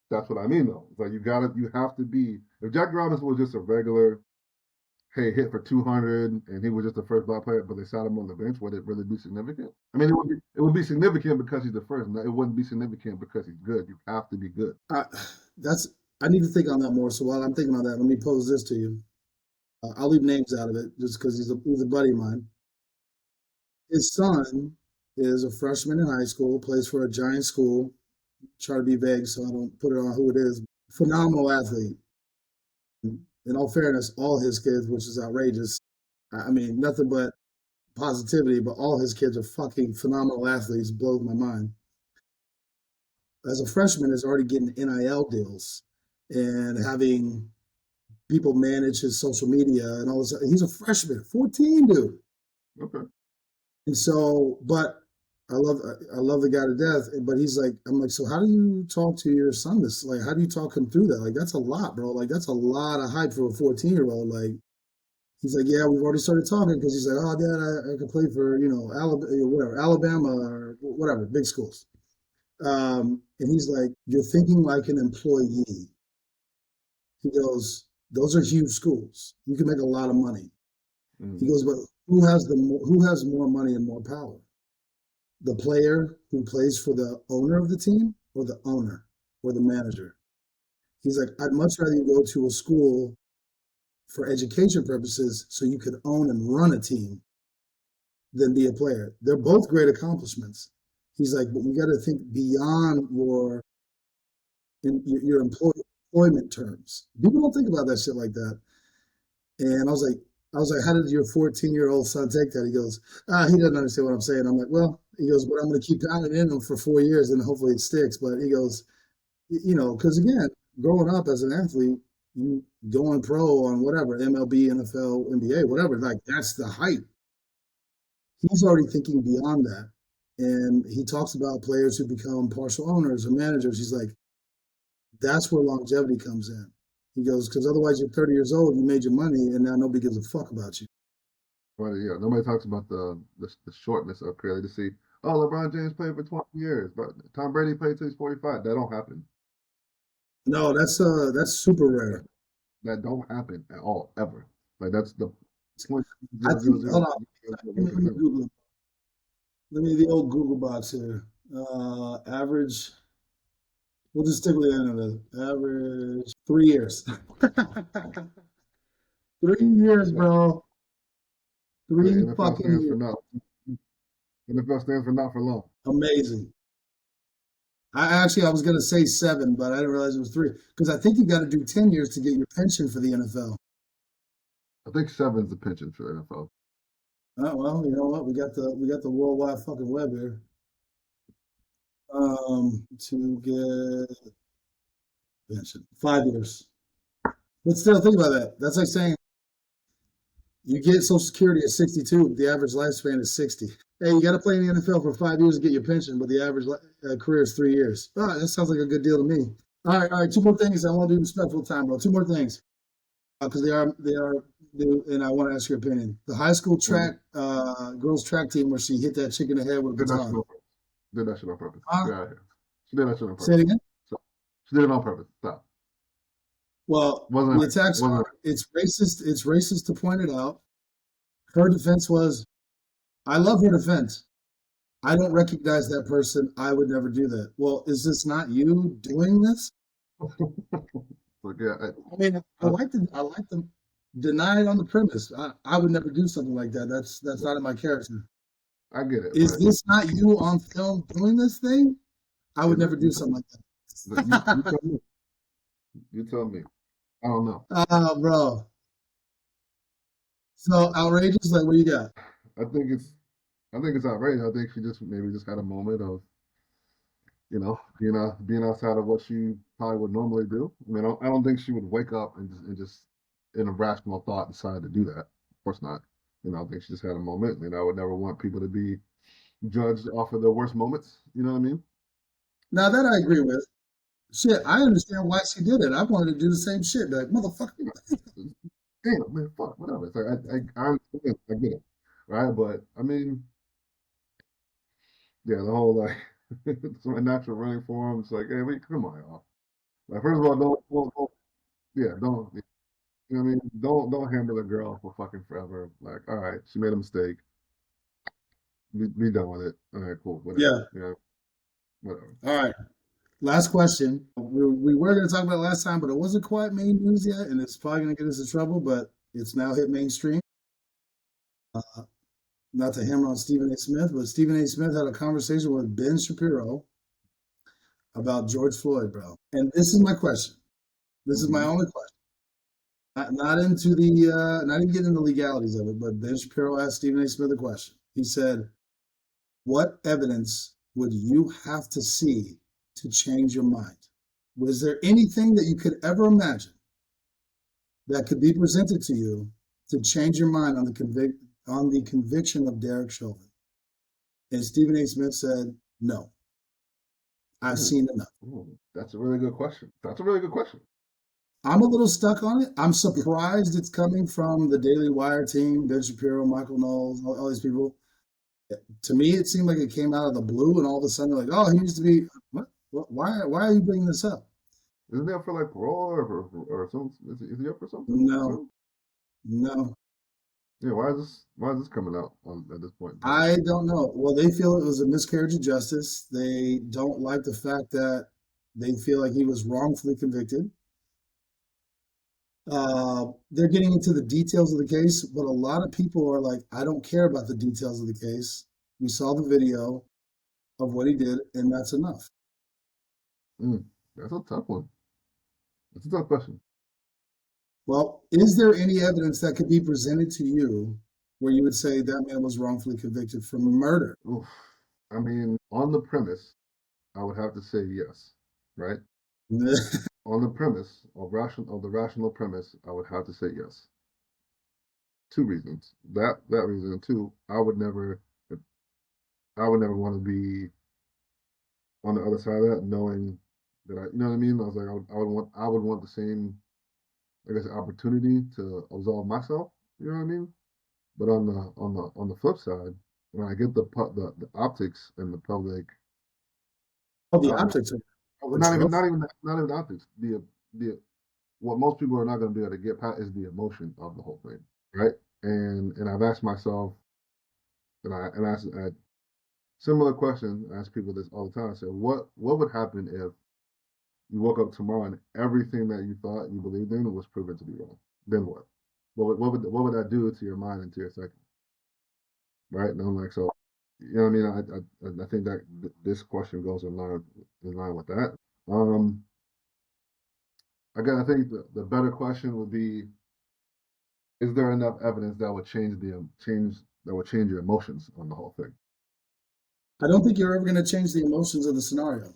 that's what I mean though. It's like you have to be. If Jack Robinson was just a regular, hey, hit for 200, and he was just the first black player, but they sat him on the bench, would it really be significant? I mean, it would be significant because he's the first. It wouldn't be significant because he's good. You have to be good. I, that's I need to think on that more. So while I'm thinking on that, let me pose this to you. I'll leave names out of it just because he's a buddy of mine. His son is a freshman in high school, plays for a giant school. Try to be vague so I don't put it on who it is. Phenomenal athlete. In all fairness, all his kids, which is outrageous. I mean, nothing but positivity, but all his kids are fucking phenomenal athletes. Blows my mind. As a freshman, is already getting NIL deals and having people manage his social media and all this. He's a freshman, 14, dude. Okay. And so, but I love the guy to death. But he's like, I'm like, so how do you talk to your son? This like, how do you talk him through that? Like, that's a lot, bro. Like, that's a lot of hype for a 14-year-old. Like, he's like, yeah, we've already started talking because he's like, oh, Dad, I could play for Alabama or whatever, big schools. And he's like, you're thinking like an employee. He goes, those are huge schools. You can make a lot of money. He goes, but who has more money and more power? The player who plays for the owner of the team or the owner or the manager? He's like, I'd much rather you go to a school for education purposes so you could own and run a team than be a player. They're both great accomplishments. He's like, but you got to think beyond your employment terms. People don't think about that shit like that. And I was like, how did your 14-year-old son take that? He goes, he doesn't understand what I'm saying. I'm like, well, he goes, but I'm going to keep pounding in him for 4 years and hopefully it sticks. But he goes, because again, growing up as an athlete, you going pro on whatever, MLB, NFL, NBA, whatever, like that's the hype. He's already thinking beyond that. And he talks about players who become partial owners or managers. He's like, that's where longevity comes in. He goes, because otherwise you're 30 years old, you made your money, and now nobody gives a fuck about you. Well, yeah, nobody talks about the shortness of career. They just see, oh, LeBron James played for 20 years, but Tom Brady played till he's 45. That don't happen. No, that's super rare. That don't happen at all, ever. Like that's the point I zero zero think, hold zero on, one let me percent. Google it. Let me the old Google box here. Average. We'll just stick with the end of it. Average 3 years. 3 years, bro. The Three NFL fucking stands for years. not. NFL stands for not for long. Amazing. I was gonna say 7, but I didn't realize it was 3 because I think you got to do 10 years to get your pension for the NFL. I think seven's the pension for the NFL. Oh well, you know what? We got the worldwide fucking web here. To get pension, 5 years. But still, think about that. That's like saying you get Social Security at 62. The average lifespan is 60. Hey, you got to play in the NFL for 5 years to get your pension, but the average career is 3 years. Oh, that sounds like a good deal to me. All right. Two more things. I want to do respectful time, bro. Two more things because they are new, and I want to ask your opinion. The high school track girls track team where she hit that chick in the head with a Did that shit baton. on purpose. Did that shit on purpose. Huh? Get out of here. She did that shit on Say it purpose. again. So she did it on purpose. Stop. Well, Wasn't the it? attacks Wasn't are it's racist. It's racist to point it out. Her defense was, I love her defense. I don't recognize that person. I would never do that. Well, is this not you doing this? it? Like yeah, I mean, I, I like to deny it on the premise. I would never do something like that. That's not in my character. I get it, Is but this not you on film doing this thing? I would is it? never do something like You that. tell me. You tell me. I don't know. Oh, bro. So outrageous. Like, what do you got? I think it's I think it's outrageous. I think she just maybe just had a moment of being outside of what she probably would normally do. I mean, I don't think she would wake up and just in a rational thought decide to do that. Of course not. I think she just had a moment. I would never want people to be judged off of their worst moments. You know what I mean? Now that I agree with. Shit, I understand why she did it. I wanted to do the same shit. Like, motherfucker. Damn, man, fuck, whatever. It's like I understand, I get it, right? But I mean, yeah, the whole like It's my natural running form. It's like, hey, wait, come on, y'all. Like, first of all, don't yeah, don't, you know what I mean? Don't handle a girl for fucking forever. Like, all right, she made a mistake. Be done with it. All right, cool, whatever. Yeah. Yeah, whatever. All right. Last question. We were going to talk about it last time, but it wasn't quite main news yet, and it's probably going to get us in trouble, but it's now hit mainstream. Uh, Not to hammer on Stephen A. Smith, but Stephen A. Smith had a conversation with Ben Shapiro about George Floyd, bro. And this is my question. This is my Mm-hmm. only question. Not into not even getting into the legalities of it, but Ben Shapiro asked Stephen A. Smith a question. He said, "What evidence would you have to see to change your mind? Was there anything that you could ever imagine that could be presented to you to change your mind on the conviction of Derek Chauvin?" And Stephen A. Smith said, "No, I've Ooh, seen enough." ooh, that's a really good question. That's a really good question. I'm a little stuck on it. I'm surprised it's coming from the Daily Wire team, Ben Shapiro, Michael Knowles, all these people. To me, it seemed like it came out of the blue, and all of a sudden, they're like, "Oh, he needs to be." What? Why are you bringing this up? Isn't he up for like parole or something? Is he up for something No, soon? no, Yeah, why is this coming out at this point in time? I don't know. Well, they feel it was a miscarriage of justice. They don't like the fact that they feel like he was wrongfully convicted. They're getting into the details of the case, but a lot of people are like, "I don't care about the details of the case. We saw the video of what he did, and that's enough." Mm, that's a tough one. That's a tough question. Well, is there any evidence that could be presented to you where you would say that man was wrongfully convicted for murder? Oof. I mean, on the premise, I would have to say yes, right? On the premise of the rational premise, I would have to say yes. Two reasons. That reason, and two, I would never want to be on the other side of that, knowing that you know what I mean. I was like, I would want the same, I guess, opportunity to absolve myself. You know what I mean? But on the flip side, when I get the optics and the public Oh, the outrage, optics are not even atrocious. the optics, the what most people are not going to be able to get past is the emotion of the whole thing, right? And I've asked myself, and I asked a similar question. I ask people this all the time. I said, what would happen if you woke up tomorrow and everything that you thought you believed in was proven to be wrong? Then what? What would that do to your mind and to your psyche? Right? And I'm like, so, you know what I mean? I think that this question goes in line with that. Um, Again, I think the better question would be: is there enough evidence that would change your emotions on the whole thing? I don't think you're ever going to change the emotions of the scenario.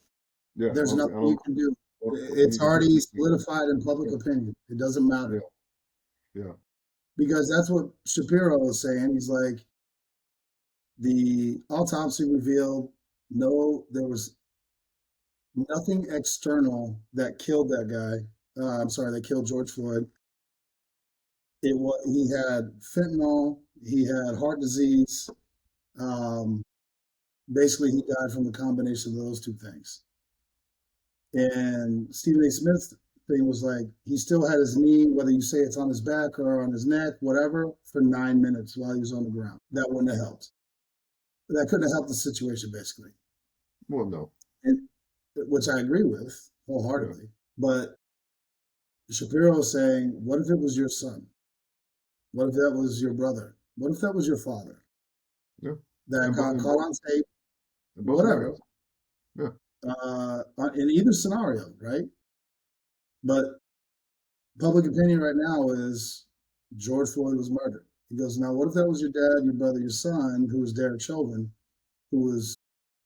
Yeah, There's nothing I you don't can do. think you It's can change already it. solidified in public Yeah, opinion. It doesn't yeah, matter yeah. because that's what Shapiro was saying. He's like, the autopsy revealed there was nothing external that killed that guy. I'm sorry, that killed George Floyd. He had fentanyl, he had heart disease. Um, Basically, he died from the combination of those two things. And Stephen A. Smith's thing was like he still had his knee, whether you say it's on his back or on his neck, whatever, for 9 minutes while he was on the ground. That wouldn't have helped. That couldn't have helped the situation, basically, Well, no, and which I agree with yeah, wholeheartedly. But Shapiro was saying, what if it was your son? What if that was your brother? What if that was your father yeah. that And got caught on tape? in both Whatever. scenarios, yeah, In either scenario, right? But public opinion right now is George Floyd was murdered. He goes, now what if that was your dad, your brother, your son, who was Derek Chauvin, who was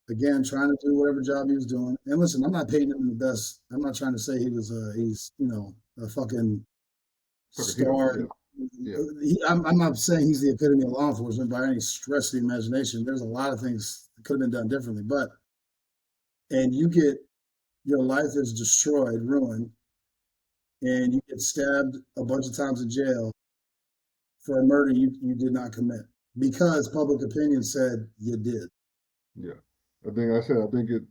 again trying to do whatever job he was doing? And listen, I'm not painting him in the best. I'm not trying to say he's a fucking fucking hero. star. Yeah, yeah, I'm not saying he's the epitome of law enforcement by any stretch of the imagination. There's a lot of things that could have been done differently, but and you get your life is destroyed, ruined, and you get stabbed a bunch of times in jail for a murder you did not commit because public opinion said you did. yeah. I think it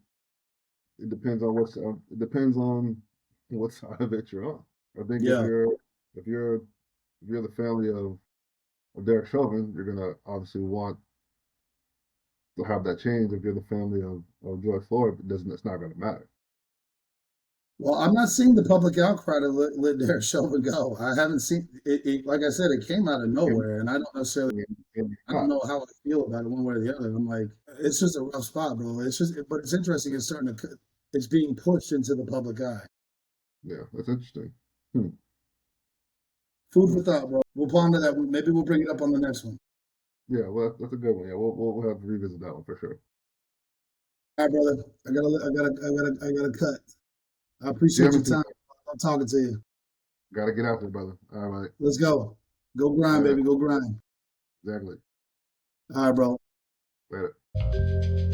depends on it depends on what side of it you're on. I think Yeah. if you're if you're the family of Derek Chauvin, you're gonna obviously want to have that change. If you're the family of George Floyd, it's not gonna matter. Well, I'm not seeing the public outcry to let Derek Chauvin go. I haven't seen it. Like I said, it came out of And, nowhere, and I don't necessarily. and I don't not. know how I feel about it one way or the other. I'm like, it's just a rough spot, bro. It's just, but it's interesting. It's starting to, it's being pushed into the public eye. Yeah, that's interesting. Hmm. Food Hmm. for thought, bro. We'll ponder that. Maybe we'll bring it up on the next one. Yeah, well, that's a good one. Yeah, we'll have to revisit that one for sure. All right, brother. I gotta cut. I Yeah, appreciate me your too. time. I'm talking to you. Got to get out there, brother. All right, Let's go. Go grind, all right, baby. Go grind. exactly. All right, bro. Later.